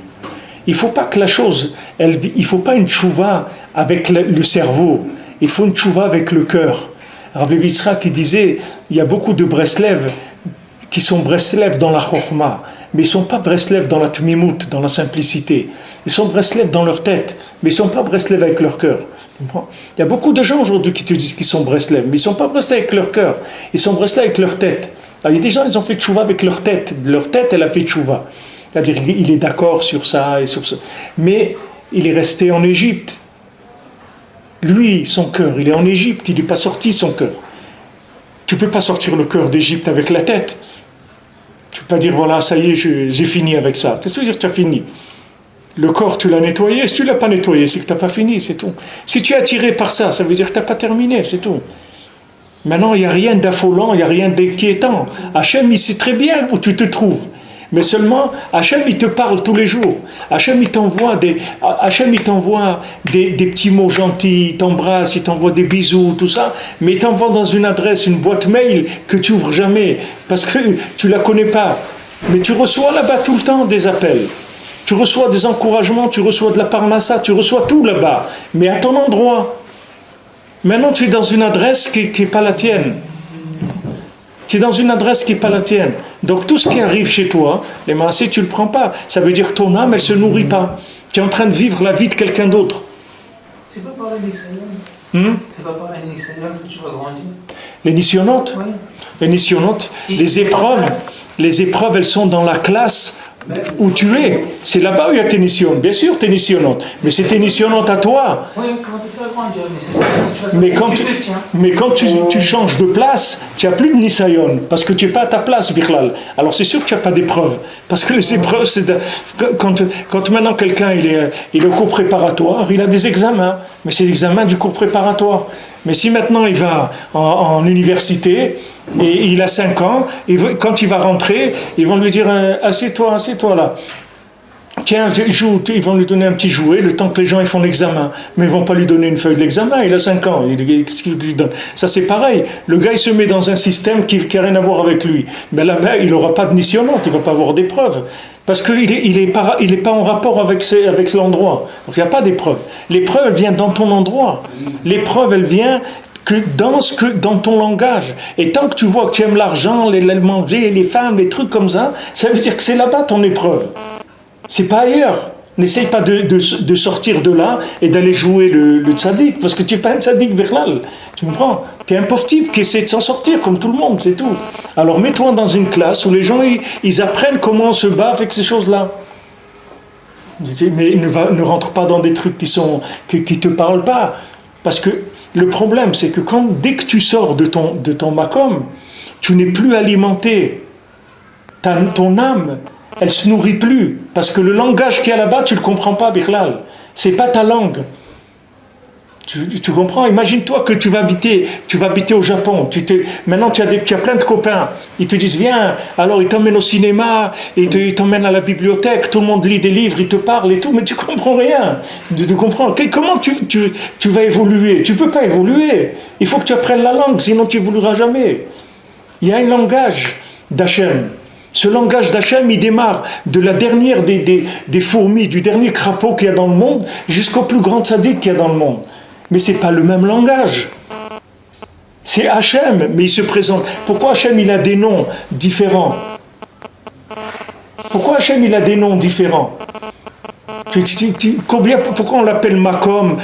Il faut pas que la chose, il faut pas une tchouva avec le cerveau. Il faut une tchouva avec le cœur. Rabbi Yitzhak qui disait il y a beaucoup de Breslev qui sont Breslev dans la Chokhma, mais ils ne sont pas Breslev dans la Tmimout, dans la simplicité. Ils sont Breslev dans leur tête, mais ils ne sont pas Breslev avec leur cœur. Il y a beaucoup de gens aujourd'hui qui te disent qu'ils sont Breslev, mais ils ne sont pas Breslev avec leur cœur, ils sont Breslev avec leur tête. Alors, il y a des gens, ils ont fait tchouva avec leur tête. Leur tête, elle a fait tchouva. C'est-à-dire, il est d'accord sur ça et sur ça. Mais il est resté en Égypte. Lui, son cœur, il est en Égypte, il n'est pas sorti son cœur. Tu ne peux pas sortir le cœur d'Égypte avec la tête. Tu ne peux pas dire, voilà, ça y est, j'ai fini avec ça. Qu'est-ce que ça veut dire que tu as fini? Le corps, tu l'as nettoyé. Si tu ne l'as pas nettoyé, c'est que tu n'as pas fini, c'est tout. Si tu es attiré par ça, ça veut dire que tu n'as pas terminé, c'est tout. Maintenant, il n'y a rien d'affolant, il n'y a rien d'inquiétant. Hachem, il sait très bien où tu te trouves. Mais seulement, Hachem, il te parle tous les jours. Hachem, il t'envoie des petits mots gentils, il t'embrasse, il t'envoie des bisous, tout ça. Mais il t'envoie dans une adresse, une boîte mail que tu ouvres jamais, parce que tu la connais pas. Mais tu reçois là-bas tout le temps des appels. Tu reçois des encouragements, tu reçois de la parnassa, tu reçois tout là-bas. Mais à ton endroit. Maintenant, tu es dans une adresse qui n'est pas la tienne. Tu es dans une adresse qui n'est pas la tienne. Donc, tout ce qui arrive chez toi, les maassés, tu ne le prends pas. Ça veut dire que ton âme, elle ne se nourrit pas. Tu es en train de vivre la vie de quelqu'un d'autre. C'est pas par les Nissayon. C'est pas par les Nissayon que tu vas grandir. Les nissionotes. Oui. Les nissionotes, les épreuves, elles sont dans la classe où tu es. C'est là-bas où il y a tes nissionotes. Bien sûr, tes nissionotes. Mais c'est tes nissionotes à toi. Oui, comment te faire grandir? Mais c'est ça que tu vas mais quand tu changes de place, tu n'as plus de nisayon. Parce que tu n'es pas à ta place, Birlal. Alors c'est sûr que tu n'as pas d'épreuves. Parce que les épreuves, quand maintenant quelqu'un il est au cours préparatoire, il a des examens. Mais c'est l'examen du cours préparatoire. Mais si maintenant il va en université, et il a 5 ans, et quand il va rentrer, ils vont lui dire assieds-toi là. Tiens, joue, ils vont lui donner un petit jouet le temps que les gens ils font l'examen. Mais ils ne vont pas lui donner une feuille de l'examen, il a 5 ans. Qu'est-ce qu'ils lui donnent? Ça c'est pareil. Le gars il se met dans un système qui n'a rien à voir avec lui. Mais là-bas, il n'aura pas de nissionnante, il ne va pas avoir d'épreuve. Parce qu'il n'est pas en rapport avec l'endroit. Donc il n'y a pas d'épreuve. L'épreuve, elle vient dans ton endroit. L'épreuve, elle vient que dans ton langage. Et tant que tu vois que tu aimes l'argent, les manger, les femmes, les trucs comme ça, ça veut dire que c'est là-bas ton épreuve. C'est pas ailleurs. N'essaye pas de sortir de là et d'aller jouer le tzaddik, parce que tu n'es pas un tzaddik, Birlal. Tu me prends? Tu es un pauvre type qui essaie de s'en sortir, comme tout le monde, c'est tout. Alors mets-toi dans une classe où les gens, ils apprennent comment on se bat avec ces choses-là. Mais ne rentre pas dans des trucs qui te parlent pas. Parce que le problème, c'est que dès que tu sors de ton makom, tu n'es plus alimenté. Ton âme, elle ne se nourrit plus. Parce que le langage qu'il y a là-bas, tu ne le comprends pas, Birlal. Ce n'est pas ta langue. Tu comprends? Imagine-toi que tu vas habiter au Japon. Maintenant, tu as plein de copains. Ils te disent, viens. Alors, ils t'emmènent au cinéma, ils t'emmènent à la bibliothèque. Tout le monde lit des livres, ils te parlent et tout. Mais tu ne comprends rien. Tu comprends? Comment tu vas évoluer? Tu ne peux pas évoluer. Il faut que tu apprennes la langue, sinon tu n'évolueras jamais. Il y a un langage d'Hachem. Ce langage d'Hachem, il démarre de la dernière des fourmis, du dernier crapaud qu'il y a dans le monde, jusqu'au plus grand tzaddik qu'il y a dans le monde. Mais ce n'est pas le même langage. C'est Hachem, mais il se présente. Pourquoi Hachem, il a des noms différents? Pourquoi Hachem, il a des noms différents? Pourquoi on l'appelle Makom,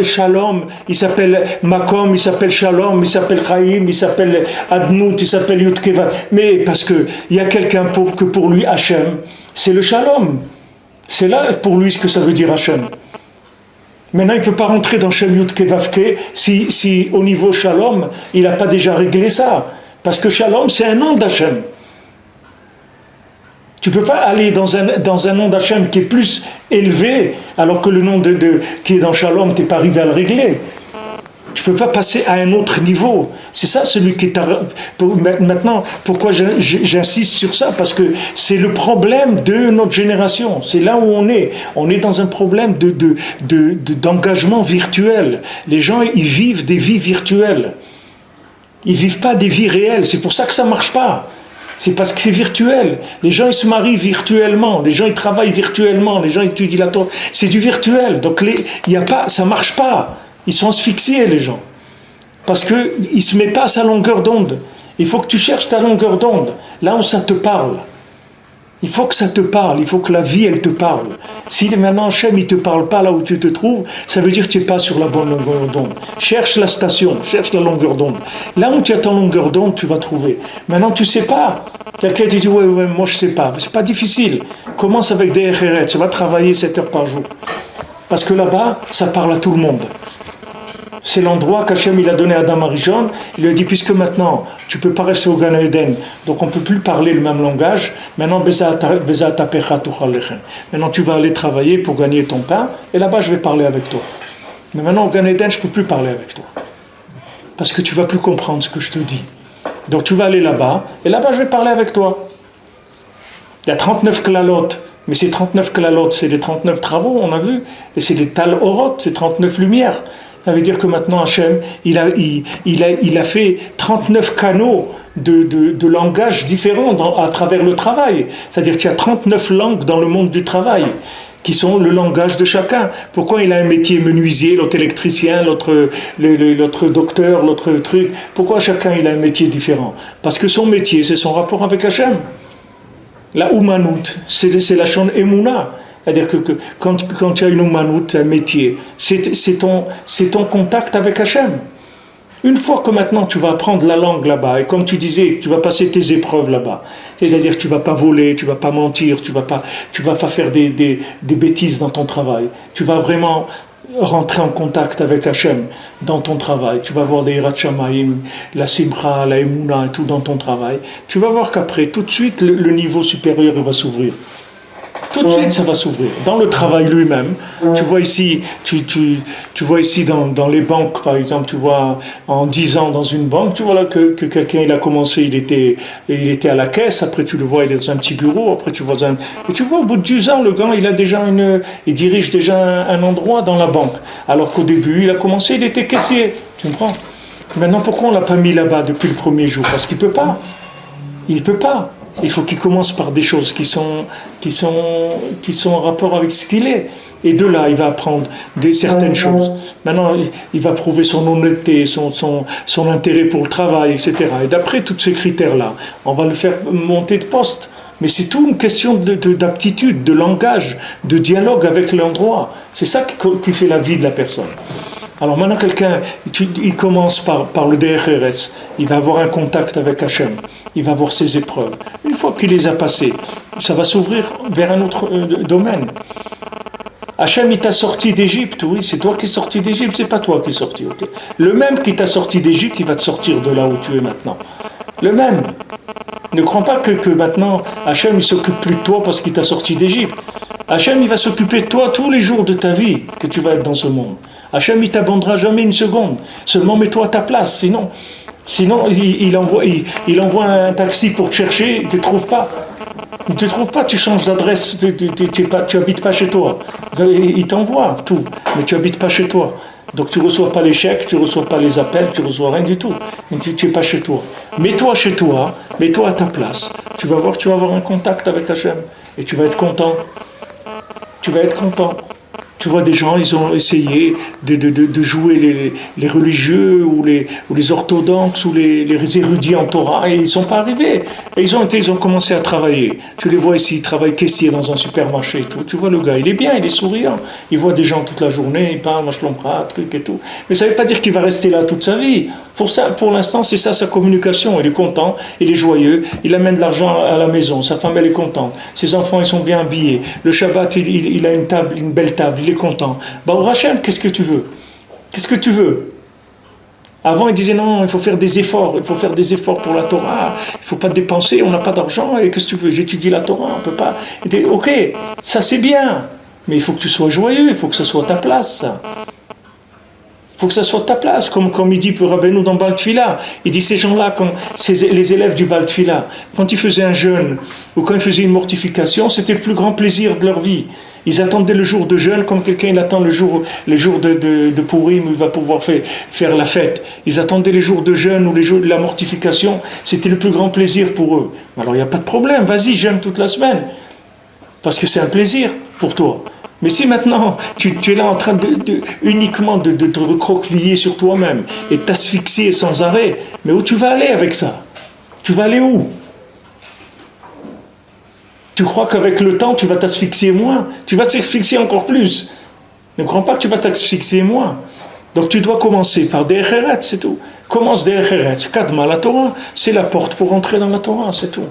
Shalom, il s'appelle Makom, il s'appelle Shalom, il s'appelle Chaim, il s'appelle Adnout, il s'appelle Yudkeva. Mais parce qu'il y a quelqu'un que pour lui Hachem, c'est le Shalom. C'est là pour lui ce que ça veut dire Hachem. Maintenant, il ne peut pas rentrer dans Shem Yudkevavke si au niveau Shalom, il n'a pas déjà réglé ça. Parce que Shalom, c'est un nom d'Hachem. Tu ne peux pas aller dans un nom d'Hachem qui est plus élevé, alors que le nom qui est dans Shalom, tu n'es pas arrivé à le régler. Tu ne peux pas passer à un autre niveau. C'est ça celui qui est... Maintenant, pourquoi j'insiste sur ça? Parce que c'est le problème de notre génération. C'est là où on est. On est dans un problème d'engagement virtuel. Les gens, ils vivent des vies virtuelles. Ils ne vivent pas des vies réelles. C'est pour ça que ça ne marche pas. C'est parce que c'est virtuel. Les gens, ils se marient virtuellement. Les gens, ils travaillent virtuellement. Les gens étudient la Torah. C'est du virtuel. Donc, ça ne marche pas. Ils sont asphyxiés, les gens. Parce qu'ils ne se mettent pas à sa longueur d'onde. Il faut que tu cherches ta longueur d'onde. Là où ça te parle. Il faut que ça te parle. Il faut que la vie, elle te parle. Si maintenant Hachem, il ne te parle pas là où tu te trouves, ça veut dire que tu n'es pas sur la bonne longueur d'onde. Cherche la station. Cherche la longueur d'onde. Là où tu as ta longueur d'onde, tu vas trouver. Maintenant, tu ne sais pas. Quelqu'un te dit, ouais, moi je ne sais pas. Ce n'est pas difficile. Commence avec des RRT. Tu vas travailler 7 heures par jour. Parce que là-bas, ça parle à tout le monde. C'est l'endroit qu'Hachem il a donné à Adam Arishon. Il lui a dit, puisque maintenant, tu ne peux pas rester au Gan Eden, donc on ne peut plus parler le même langage, maintenant, maintenant tu vas aller travailler pour gagner ton pain, et là-bas, je vais parler avec toi. Mais maintenant, au Gan Eden, je ne peux plus parler avec toi. Parce que tu ne vas plus comprendre ce que je te dis. Donc tu vas aller là-bas, et là-bas, je vais parler avec toi. Il y a 39 klalot, mais ces 39 klalot, c'est les 39 travaux, on a vu, et c'est les tal orot, c'est 39 lumières. Ça veut dire que maintenant Hachem, il a fait 39 canaux de langage différents à travers le travail. C'est-à-dire qu'il y a 39 langues dans le monde du travail, qui sont le langage de chacun. Pourquoi il a un métier menuisier, l'autre électricien, l'autre docteur, l'autre truc? Pourquoi chacun il a un métier différent? Parce que son métier, c'est son rapport avec Hachem. La Oumanout, c'est la Shon Emouna. C'est-à-dire que quand tu as une Oumanout, un métier, c'est ton contact avec Hachem. Une fois que maintenant tu vas apprendre la langue là-bas, et comme tu disais, tu vas passer tes épreuves là-bas, c'est-à-dire que tu ne vas pas voler, tu ne vas pas mentir, tu vas pas faire des bêtises dans ton travail, tu vas vraiment rentrer en contact avec Hachem dans ton travail, tu vas voir les Yirat Shamayim, la Simcha, la Emouna et tout dans ton travail, tu vas voir qu'après, tout de suite, le niveau supérieur il va s'ouvrir. Tout de suite, ça va s'ouvrir. Dans le travail lui-même, tu vois ici, tu vois ici dans les banques, par exemple, tu vois en 10 ans dans une banque, tu vois là que quelqu'un, il a commencé, il était à la caisse, après tu le vois, il est dans un petit bureau, après tu vois et tu vois au bout de 10 ans, le gars, il dirige déjà un endroit dans la banque. Alors qu'au début, il a commencé, il était caissier. Tu comprends? Maintenant, pourquoi on ne l'a pas mis là-bas depuis le premier jour? Parce qu'il ne peut pas. Il ne peut pas. Il faut qu'il commence par des choses qui sont en rapport avec ce qu'il est. Et de là, il va apprendre certaines choses. Maintenant, il va prouver son honnêteté, son intérêt pour le travail, etc. Et d'après tous ces critères-là, on va le faire monter de poste. Mais c'est tout une question d'aptitude, de langage, de dialogue avec l'endroit. C'est ça qui fait la vie de la personne. Alors maintenant, quelqu'un, il commence par le DRRS, il va avoir un contact avec Hachem, il va avoir ses épreuves. Une fois qu'il les a passées, ça va s'ouvrir vers un autre domaine. Hachem, il t'a sorti d'Égypte, oui, c'est toi qui es sorti d'Égypte, c'est pas toi qui es sorti. Okay. Le même qui t'a sorti d'Égypte, il va te sortir de là où tu es maintenant. Le même. Ne crois pas que maintenant, Hachem, il s'occupe plus de toi parce qu'il t'a sorti d'Égypte. Hachem, il va s'occuper de toi tous les jours de ta vie que tu vas être dans ce monde. Hachem, il t'abandonnera jamais une seconde. Seulement, mets-toi à ta place. Sinon il envoie un taxi pour te chercher, il ne te trouve pas. Il ne te trouve pas, tu changes d'adresse, tu n'habites pas chez toi. Il t'envoie tout, mais tu n'habites pas chez toi. Donc tu ne reçois pas les chèques, tu ne reçois pas les appels, tu ne reçois rien du tout. Tu n'es pas chez toi. Mets-toi chez toi, mets-toi à ta place. Tu vas avoir un contact avec Hachem. Et tu vas être content. Tu vas être content. Tu vois des gens, ils ont essayé de jouer les religieux ou les orthodoxes ou les érudits en Torah et ils ne sont pas arrivés. Et ils ont commencé à travailler. Tu les vois ici, ils travaillent caissier dans un supermarché et tout. Tu vois le gars, il est bien, il est souriant. Il voit des gens toute la journée, il parle, truc et tout. Mais ça ne veut pas dire qu'il va rester là toute sa vie. Pour l'instant, c'est ça sa communication. Il est content, il est joyeux, il amène de l'argent à la maison. Sa femme, elle est contente. Ses enfants, ils sont bien habillés. Le Shabbat, il a une belle table. Il est content. Baruch Hashem, qu'est-ce que tu veux? Qu'est-ce que tu veux? Avant, il disait non, il faut faire des efforts. Il faut faire des efforts pour la Torah. Il ne faut pas dépenser, on n'a pas d'argent. Et qu'est-ce que tu veux? J'étudie la Torah, on ne peut pas. Il dit, ok, ça c'est bien. Mais il faut que tu sois joyeux, il faut que ça soit ta place, ça. Il faut que ça soit ta place, comme il dit pour Rabbeinu dans Baal Tfila. Il dit ces gens-là, les élèves du Baal Tfila, quand ils faisaient un jeûne ou quand ils faisaient une mortification, c'était le plus grand plaisir de leur vie. Ils attendaient le jour de jeûne comme quelqu'un il attend le jour de Purim où il va pouvoir faire la fête. Ils attendaient les jours de jeûne ou les jours de la mortification. C'était le plus grand plaisir pour eux. Alors il n'y a pas de problème, vas-y, jeûne toute la semaine. Parce que c'est un plaisir pour toi. Mais si maintenant tu es là en train uniquement de te recroqueviller sur toi-même et t'asphyxier sans arrêt, mais où tu vas aller avec ça? Tu vas aller où? Tu crois qu'avec le temps tu vas t'asphyxier moins? Tu vas t'asphyxier encore plus. Ne crois pas que tu vas t'asphyxier moins. Donc tu dois commencer par des Echeret, c'est tout. Commence des Echeret. Kadma, la Torah, c'est la porte pour entrer dans la Torah, c'est tout.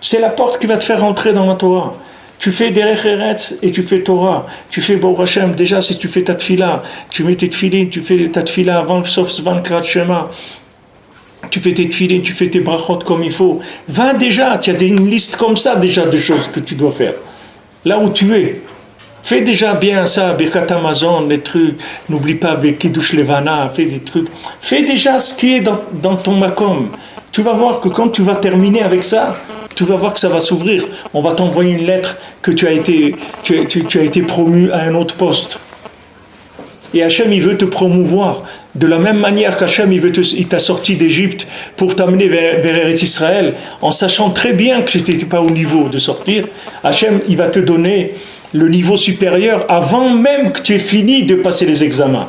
C'est la porte qui va te faire entrer dans la Torah. Tu fais Derech Eretz et tu fais Torah. Tu fais Baruch Hashem. Déjà, si tu fais ta tfila, tu mets tes tfilines, tu fais ta tfila avant sauf Zvankrat Shema. Tu fais tes tfilines, tu fais tes brachot comme il faut. Va déjà, tu as une liste comme ça déjà de choses que tu dois faire. Là où tu es. Fais déjà bien ça, Birkat Amazon, les trucs. N'oublie pas Kiddush Levana, fais des trucs. Fais déjà ce qui est dans ton makom. Tu vas voir que quand tu vas terminer avec ça, tu vas voir que ça va s'ouvrir. On va t'envoyer une lettre que tu as été promu à un autre poste. Et Hachem, il veut te promouvoir. De la même manière qu'Hachem, il t'a sorti d'Égypte pour t'amener vers Eretz Israël, en sachant très bien que tu n'étais pas au niveau de sortir, Hachem, il va te donner le niveau supérieur avant même que tu aies fini de passer les examens.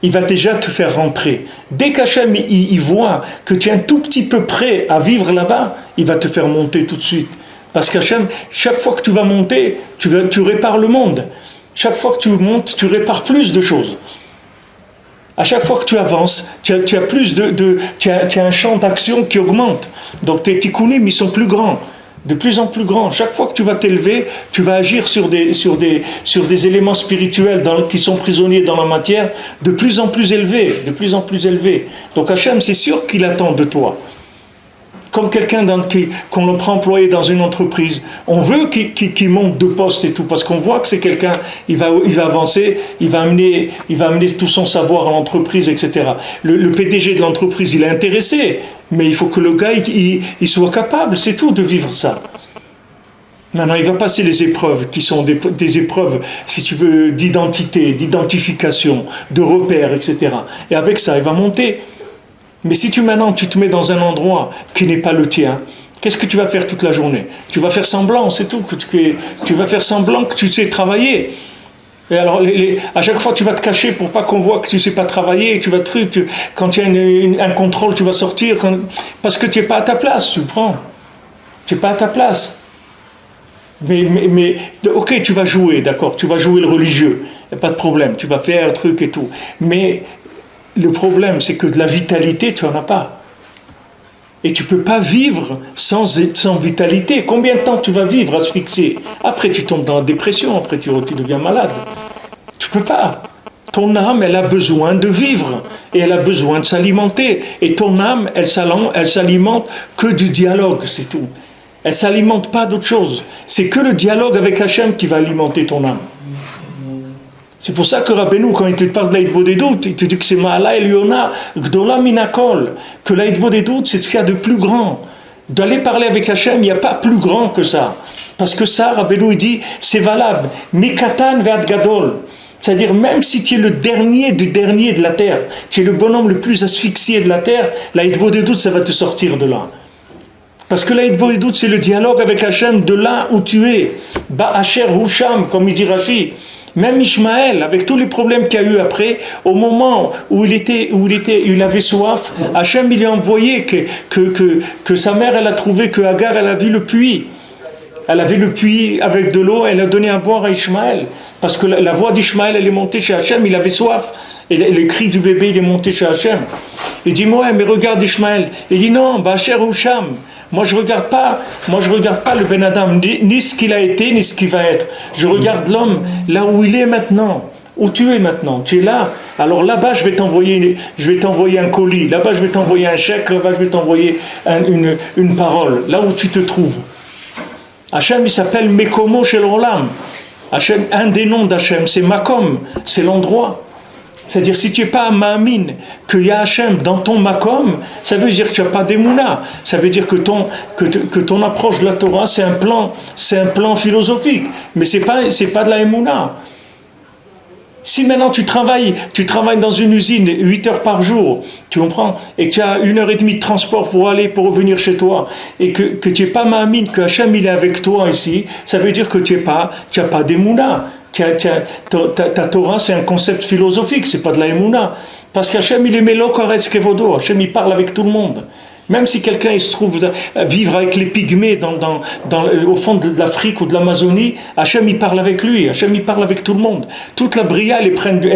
Il va déjà te faire rentrer. Dès qu'Hachem, il voit que tu es un tout petit peu prêt à vivre là-bas, il va te faire monter tout de suite. Parce qu'Hachem, chaque fois que tu vas monter, tu répares le monde. Chaque fois que tu montes, tu répares plus de choses. À chaque fois que tu avances, tu as plus tu as un champ d'action qui augmente. Donc tes tikkunim, ils sont plus grands, de plus en plus grands. Chaque fois que tu vas t'élever, tu vas agir sur des éléments spirituels qui sont prisonniers dans la matière, de plus en plus élevés, de plus en plus élevés. Donc Hachem, c'est sûr qu'il attend de toi. Comme quelqu'un qu'on prend employé dans une entreprise, on veut qu'il monte de poste et tout, parce qu'on voit que c'est quelqu'un, il va avancer, il va amener tout son savoir à l'entreprise, etc. Le PDG de l'entreprise, il est intéressé, mais il faut que le gars, il soit capable, c'est tout, de vivre ça. Maintenant, il va passer les épreuves, qui sont des épreuves, si tu veux, d'identité, d'identification, de repères, etc. Et avec ça, il va monter. Mais si maintenant tu te mets dans un endroit qui n'est pas le tien, qu'est-ce que tu vas faire toute la journée? Tu vas faire semblant, c'est tout. Tu vas faire semblant que tu sais travailler. Et alors, à chaque fois, tu vas te cacher pour pas qu'on voit que tu ne sais pas travailler. Quand il y a un contrôle, tu vas sortir. Parce que tu n'es pas à ta place, tu le prends. Tu n'es pas à ta place. Mais ok, tu vas jouer, d'accord. Tu vas jouer le religieux. Il n'y a pas de problème. Tu vas faire un truc et tout. Mais le problème, c'est que de la vitalité, tu n'en as pas. Et tu ne peux pas vivre sans vitalité. Combien de temps tu vas vivre asphyxié? Après, tu tombes dans la dépression, après, tu deviens malade. Tu ne peux pas. Ton âme, elle a besoin de vivre. Et elle a besoin de s'alimenter. Et ton âme, elle s'alimente que du dialogue, c'est tout. Elle ne s'alimente pas d'autre chose. C'est que le dialogue avec Hachem qui va alimenter ton âme. C'est pour ça que Rabbeinu, quand il te parle de l'Aïdbodedut, il te dit que c'est Ma'ala Eliona, Gdola Minakol, que l'Aïdbodedut, c'est ce qu'il y a de plus grand. D'aller parler avec Hachem, il n'y a pas plus grand que ça. Parce que ça, Rabbeinu, il dit, c'est valable. Mikatan ve'ad gadol. C'est-à-dire, même si tu es le dernier du dernier de la terre, tu es le bonhomme le plus asphyxié de la terre, l'Aïdbodedut, ça va te sortir de là. Parce que l'Aïdbodedut, c'est le dialogue avec Hachem de là où tu es. Ba'asher Husham, comme il dit Rashi. Même Ishmaël, avec tous les problèmes qu'il y a eu après, au moment où il avait soif, Hachem il lui a envoyé que sa mère, elle a trouvé que Agar, elle a vu le puits. Elle avait le puits avec de l'eau, elle a donné à boire à Ishmaël. Parce que la voix d'Ishmaël, elle est montée chez Hachem, il avait soif. Et le cri du bébé, il est monté chez Hachem. Il dit, ouais, mais regarde Ishmaël. Il dit, non, Ba'asher Husham. Moi, je regarde pas le Ben Adam, ni ce qu'il a été, ni ce qu'il va être. Je regarde l'homme là où il est maintenant, où tu es maintenant. Tu es là. Alors là-bas, je vais t'envoyer un colis. Là-bas, je vais t'envoyer un chèque. Là-bas, je vais t'envoyer une parole. Là où tu te trouves. Hachem, il s'appelle Mekomo Shel Olam. Hachem, un des noms d'Hachem, c'est Makom, c'est l'endroit. C'est-à-dire, si tu n'es pas à Ma'amin, qu'il y a Hachem dans ton Makom, ça veut dire que tu n'as pas d'Emouna. Ça veut dire que ton approche de la Torah, c'est un plan philosophique. Mais ce n'est pas de la Emouna. Si maintenant tu travailles dans une usine 8 heures par jour, tu comprends, et que tu as 1h30 de transport pour revenir chez toi, et que tu n'es pas Ma'amin, que Hachem il est avec toi ici, ça veut dire que tu n'as pas d'Emouna. Ta Torah, c'est un concept philosophique, c'est pas de la Emouna. Parce qu'Hachem, il est Melo Koretz Kevodo. Hachem, il parle avec tout le monde. Même si quelqu'un il se trouve vivre avec les pygmées au fond de l'Afrique ou de l'Amazonie, Hachem, il parle avec lui. Hachem, il parle avec tout le monde. Toute la Bria, elle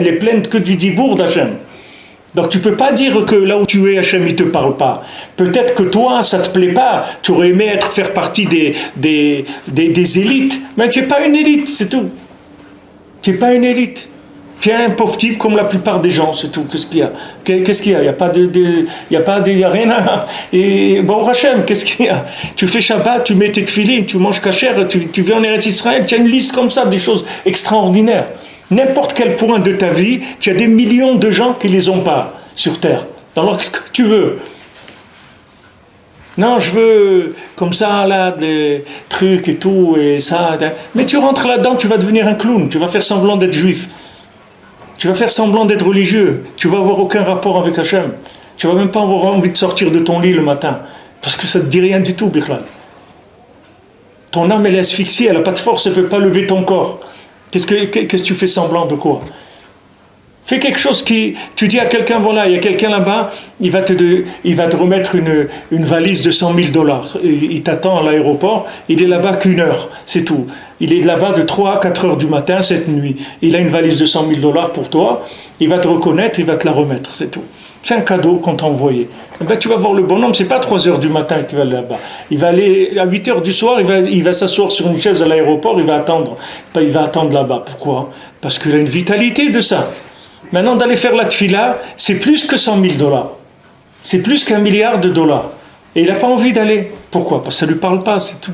est pleine que du dibour d'Hachem. Donc tu ne peux pas dire que là où tu es, Hachem, il ne te parle pas. Peut-être que toi, ça ne te plaît pas. Tu aurais aimé faire partie des élites. Mais tu n'es pas une élite, c'est tout. Tu n'es pas une élite. Tu es un pauvre type comme la plupart des gens, c'est tout. Qu'est-ce qu'il y a? Il n'y a rien à... Et bon, Hachem, qu'est-ce qu'il y a? Tu fais Shabbat, tu mets tes tefilines, tu manges kasher, tu viens en Eretz Israël, tu as une liste comme ça, des choses extraordinaires. N'importe quel point de ta vie, tu as des millions de gens qui ne les ont pas sur Terre. Alors, qu'est-ce que tu veux? Non, je veux comme ça, là, des trucs et tout, et ça. Mais tu rentres là-dedans, tu vas devenir un clown, tu vas faire semblant d'être juif. Tu vas faire semblant d'être religieux. Tu vas avoir aucun rapport avec Hachem. Tu vas même pas avoir envie de sortir de ton lit le matin. Parce que ça ne te dit rien du tout, Bichlal. Ton âme, elle est asphyxiée, elle n'a pas de force, elle ne peut pas lever ton corps. Qu'est-ce que tu fais semblant de quoi? Fais quelque chose qui... Tu dis à quelqu'un, voilà, il y a quelqu'un là-bas, il va te remettre une valise de $100,000. Il t'attend à l'aéroport, il est là-bas qu'1 heure, c'est tout. Il est là-bas de 3 à 4 heures du matin, cette nuit. Il a une valise de $100,000 pour toi, il va te reconnaître, il va te la remettre, c'est tout. C'est un cadeau qu'on t'a envoyé. Eh ben, tu vas voir le bonhomme, c'est pas 3 heures du matin qu'il va aller là-bas. Il va aller à 8 heures du soir, il va s'asseoir sur une chaise à l'aéroport, il va attendre là-bas. Pourquoi? Parce qu'il a une vitalité de ça. Maintenant, d'aller faire la tfila, c'est plus que $100,000. C'est plus qu'$1 milliard. Et il n'a pas envie d'aller. Pourquoi? Parce que ça ne lui parle pas, c'est tout.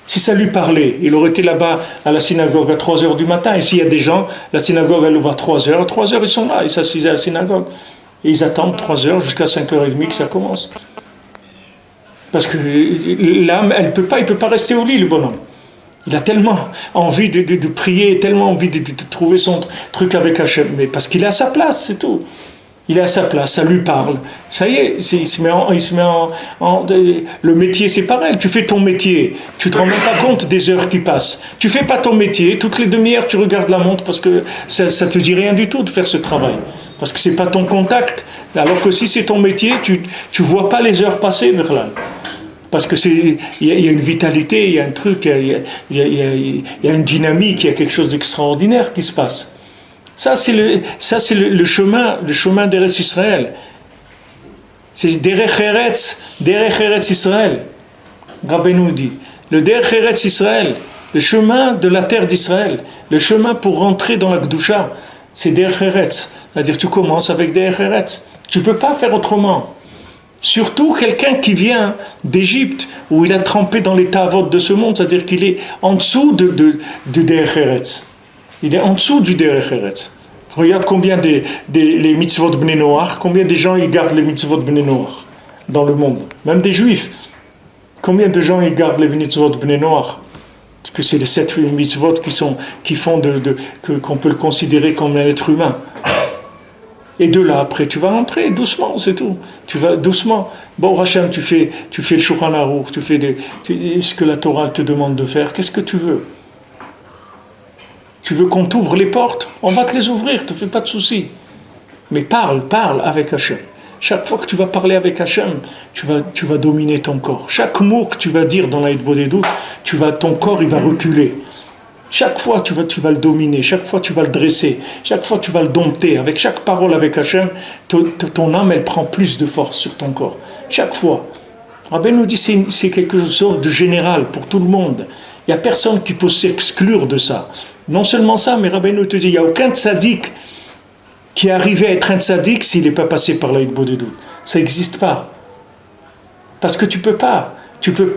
Si ça lui parlait, il aurait été là-bas à la synagogue à 3 heures du matin. Et s'il y a des gens, la synagogue, elle ouvre à 3 heures. À 3 heures, ils sont là, ils s'assisent à la synagogue. Et ils attendent 3 heures jusqu'à 5h30 que ça commence. Parce que l'âme, il peut pas rester au lit, le bonhomme. Il a tellement envie de prier, tellement envie de trouver son truc avec Hachem. Mais parce qu'il est à sa place, c'est tout. Il est à sa place, ça lui parle. Ça y est, il se met le métier, c'est pareil. Tu fais ton métier, tu te rends même pas compte des heures qui passent. Tu fais pas ton métier, toutes les demi-heures, tu regardes la montre parce que ça te dit rien du tout de faire ce travail. Parce que c'est pas ton contact. Alors que si c'est ton métier, tu vois pas les heures passer, Merlan. Parce que il y a une vitalité, il y a un truc, il y a une dynamique, il y a quelque chose d'extraordinaire qui se passe. Ça c'est le chemin d'Eretz Israël. C'est Derech Eretz Israël. Rabbeinu dit, le Derech Eretz Israël, le chemin de la terre d'Israël, le chemin pour rentrer dans la Kedusha, c'est Derech Eretz. C'est-à-dire tu commences avec Derech Eretz. Tu ne peux pas faire autrement. Surtout quelqu'un qui vient d'Égypte, où il a trempé dans les tavot de ce monde, c'est-à-dire qu'il est en dessous du Derech Eretz. Il est en dessous du Derech Eretz. Regarde combien les mitzvot Bnei Noach, combien de gens ils gardent les mitzvot Bnei Noach dans le monde, même des juifs. Combien de gens ils gardent les mitzvot Bnei Noach? Parce que c'est les 7 mitzvot qui font qu'on peut le considérer comme un être humain. Et de là, après, tu vas rentrer doucement, c'est tout. Tu vas doucement. Bon, Hachem, tu fais le Shulchan Aruch, tu fais ce que la Torah te demande de faire. Qu'est-ce que tu veux? Tu veux qu'on t'ouvre les portes? On va te les ouvrir, ne te fais pas de soucis. Mais parle avec Hachem. Chaque fois que tu vas parler avec Hachem, tu vas dominer ton corps. Chaque mot que tu vas dire dans la Hitbodedut, ton corps il va reculer. Chaque fois, tu vas le dominer. Chaque fois, tu vas le dresser. Chaque fois, tu vas le dompter. Avec chaque parole avec Hachem, ton âme, elle prend plus de force sur ton corps. Chaque fois. Rabbi nous dit c'est quelque chose de général pour tout le monde. Il n'y a personne qui peut s'exclure de ça. Non seulement ça, mais Rabbi nous te dit il n'y a aucun tzaddik qui est arrivé à être un tzaddik s'il n'est pas passé par la Hitbodedut. Ça n'existe pas. Parce que tu peux pas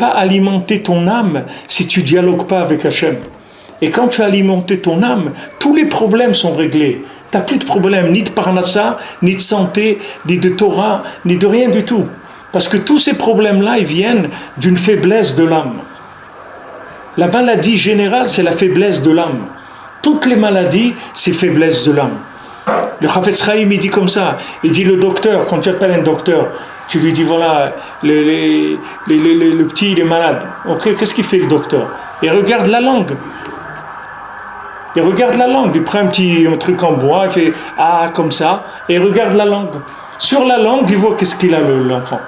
alimenter ton âme si tu ne dialogues pas avec Hachem. Et quand tu as alimenté ton âme, tous les problèmes sont réglés. Tu n'as plus de problème, ni de parnassa, ni de santé, ni de Torah, ni de rien du tout. Parce que tous ces problèmes-là, ils viennent d'une faiblesse de l'âme. La maladie générale, c'est la faiblesse de l'âme. Toutes les maladies, c'est faiblesse de l'âme. Le Chafetz Chaim, il dit comme ça. Il dit le docteur, quand tu appelles un docteur, tu lui dis voilà, le petit, il est malade. Ok, qu'est-ce qu'il fait le docteur? Il regarde la langue. Il regarde la langue, il prend un truc en bois, il fait ah comme ça, et il regarde la langue. Sur la langue, il voit qu'est-ce qu'il a l'enfant.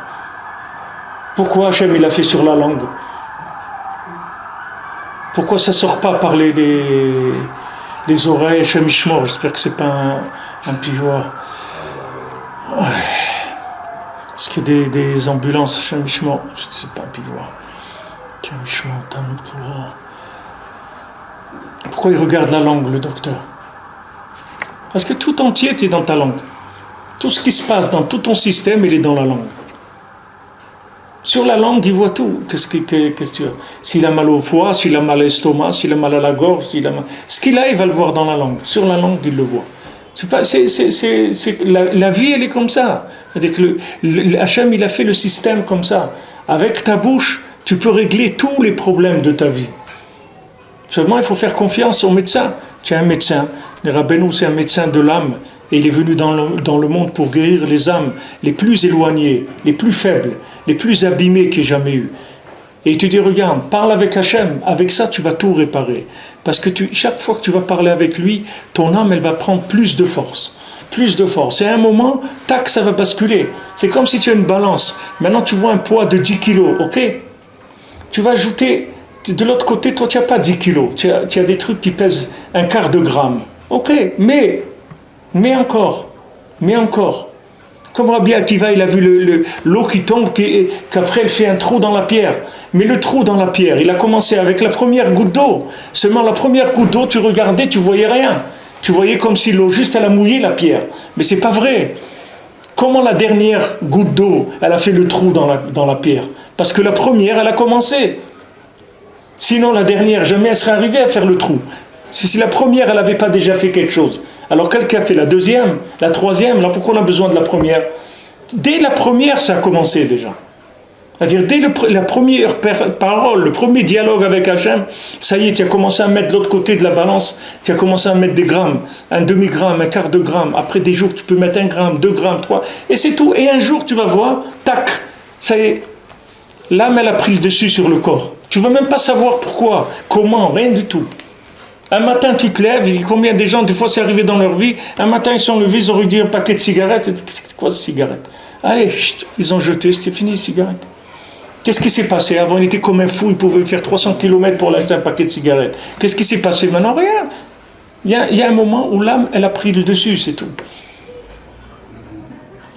Pourquoi Hachem il a fait sur la langue? Pourquoi ça ne sort pas par les oreilles? Hachem Ishmor, j'espère que c'est pas un pivot. Est-ce qu'il y a des ambulances? Hachem Ishmor, c'est pas un pivot. Hachem Ishmor, pourquoi il regarde la langue, le docteur? Parce que tout entier est dans ta langue. Tout ce qui se passe dans tout ton système, il est dans la langue. Sur la langue, il voit tout. Qu'est-ce que tu as? S'il a mal au foie, s'il a mal à l'estomac, s'il a mal à la gorge, ce qu'il a, il va le voir dans la langue. Sur la langue, il le voit. La vie, elle est comme ça. C'est-à-dire que Hachem, il a fait le système comme ça. Avec ta bouche, tu peux régler tous les problèmes de ta vie. Seulement, il faut faire confiance au médecin. Tu es un médecin. Le Rabbeinu, c'est un médecin de l'âme. Et il est venu dans le monde pour guérir les âmes les plus éloignées, les plus faibles, les plus abîmées qu'il n'y ait jamais eu. Et il te dit, regarde, parle avec Hachem. Avec ça, tu vas tout réparer. Parce que chaque fois que tu vas parler avec lui, ton âme, elle va prendre plus de force. Plus de force. Et à un moment, tac, ça va basculer. C'est comme si tu as une balance. Maintenant, tu vois un poids de 10 kilos, ok? Tu vas ajouter, de l'autre côté, toi, tu n'as pas 10 kilos. Tu as des trucs qui pèsent un quart de gramme. Ok, mais encore. Comme Rabbi Akiva, il a vu l'eau qui tombe, qu'après elle fait un trou dans la pierre. Mais le trou dans la pierre, il a commencé avec la première goutte d'eau. Seulement la première goutte d'eau, tu regardais, tu voyais rien. Tu voyais comme si l'eau, juste elle a mouillé la pierre. Mais c'est pas vrai. Comment la dernière goutte d'eau, elle a fait le trou dans la pierre? Parce que la première, elle a commencé. Sinon, la dernière, jamais elle serait arrivée à faire le trou. Si la première, elle n'avait pas déjà fait quelque chose. Alors quelqu'un fait la deuxième, la troisième, là pourquoi on a besoin de la première? Dès la première, ça a commencé déjà. C'est-à-dire, dès la première parole, le premier dialogue avec Hachem, ça y est, tu as commencé à mettre de l'autre côté de la balance, tu as commencé à mettre des grammes, un demi-gramme, un quart de gramme. Après des jours, tu peux mettre 1 gramme, 2 grammes, 3, et c'est tout. Et un jour, tu vas voir, tac, ça y est, l'âme, elle a pris le dessus sur le corps. Tu ne vas même pas savoir pourquoi, comment, rien du tout. Un matin, tu te lèves, combien de gens, des fois, c'est arrivé dans leur vie, un matin, ils sont levés, ils ont réduit un paquet de cigarettes, c'est quoi ces cigarettes? Allez, chut, ils ont jeté, c'était fini, les cigarettes. Qu'est-ce qui s'est passé? Avant, il était comme un fou, il pouvait faire 300 km pour acheter un paquet de cigarettes. Qu'est-ce qui s'est passé? Maintenant, rien. Il y a un moment où l'âme, elle a pris le dessus, c'est tout.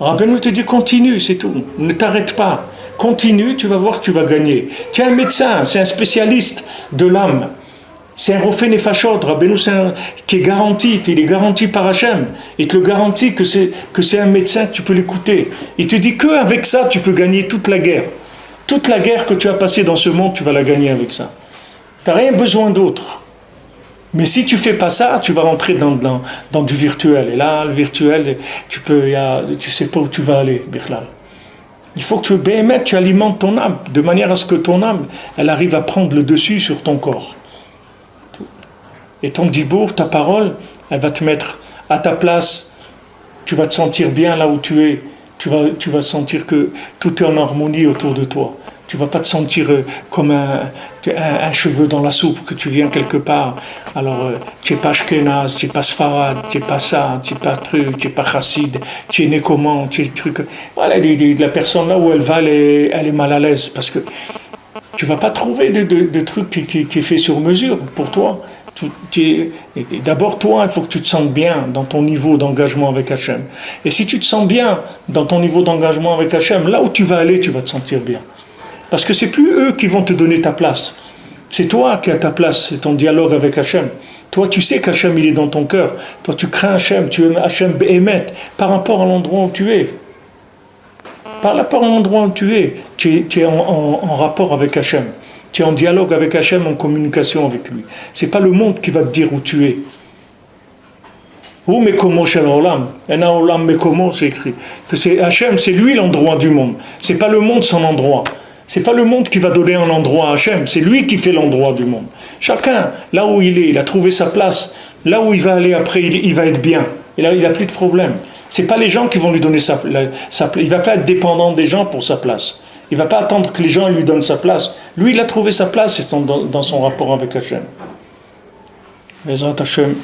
Rabbeinu te dit, continue, c'est tout. Ne t'arrête pas. Continue, tu vas voir que tu vas gagner. Tu es un médecin, c'est un spécialiste de l'âme. C'est un Rofé Nefashot, Rabbeinu, qui est garanti, il est garanti par Hachem. Il te le garantit que c'est un médecin que tu peux l'écouter. Il te dit qu'avec ça, tu peux gagner toute la guerre. Toute la guerre que tu as passée dans ce monde, tu vas la gagner avec ça. Tu n'as rien besoin d'autre. Mais si tu ne fais pas ça, tu vas rentrer dans du virtuel. Et là, le virtuel, tu ne sais pas où tu vas aller, Birlal. Il faut que tu alimentes ton âme, de manière à ce que ton âme, elle arrive à prendre le dessus sur ton corps. Et ton dibour, ta parole, elle va te mettre à ta place. Tu vas te sentir bien là où tu es. Tu vas sentir que tout est en harmonie autour de toi. Tu ne vas pas te sentir comme un cheveu dans la soupe, que tu viens quelque part. Alors, tu n'es pas Ashkenaz, tu n'es pas Sfarad, tu n'es pas ça, tu n'es pas truc, tu n'es pas Chassid, tu es né comment, tu es truc. Voilà, la personne là où elle va, elle est mal à l'aise. Parce que tu ne vas pas trouver de trucs qui est fait sur mesure pour toi. D'abord, toi, il faut que tu te sentes bien dans ton niveau d'engagement avec Hachem. Et si tu te sens bien dans ton niveau d'engagement avec Hachem, là où tu vas aller, tu vas te sentir bien. Parce que c'est plus eux qui vont te donner ta place. C'est toi qui as ta place, c'est ton dialogue avec Hachem. Toi, tu sais qu'Hachem, il est dans ton cœur. Toi, tu crains Hachem, tu aimes Hachem Béhémet par rapport à l'endroit où tu es. Par rapport à l'endroit où tu es en rapport avec Hachem. Tu es en dialogue avec Hachem, en communication avec lui. Ce n'est pas le monde qui va te dire où tu es. Où Mekomo shel Olam? Ena Olam Mekomo, c'est écrit. Hachem, c'est lui l'endroit du monde. Ce n'est pas le monde son endroit. Ce n'est pas le monde qui va donner un endroit à Hachem. C'est lui qui fait l'endroit du monde. Chacun, là où il est, il a trouvé sa place. Là où il va aller après, il va être bien. Et là, il n'a plus de problème. Ce n'est pas les gens qui vont lui donner sa place. Il ne va pas être dépendant des gens pour sa place. Il ne va pas attendre que les gens lui donnent sa place. Lui, il a trouvé sa place dans son rapport avec Hachem. Bezrat Hachem.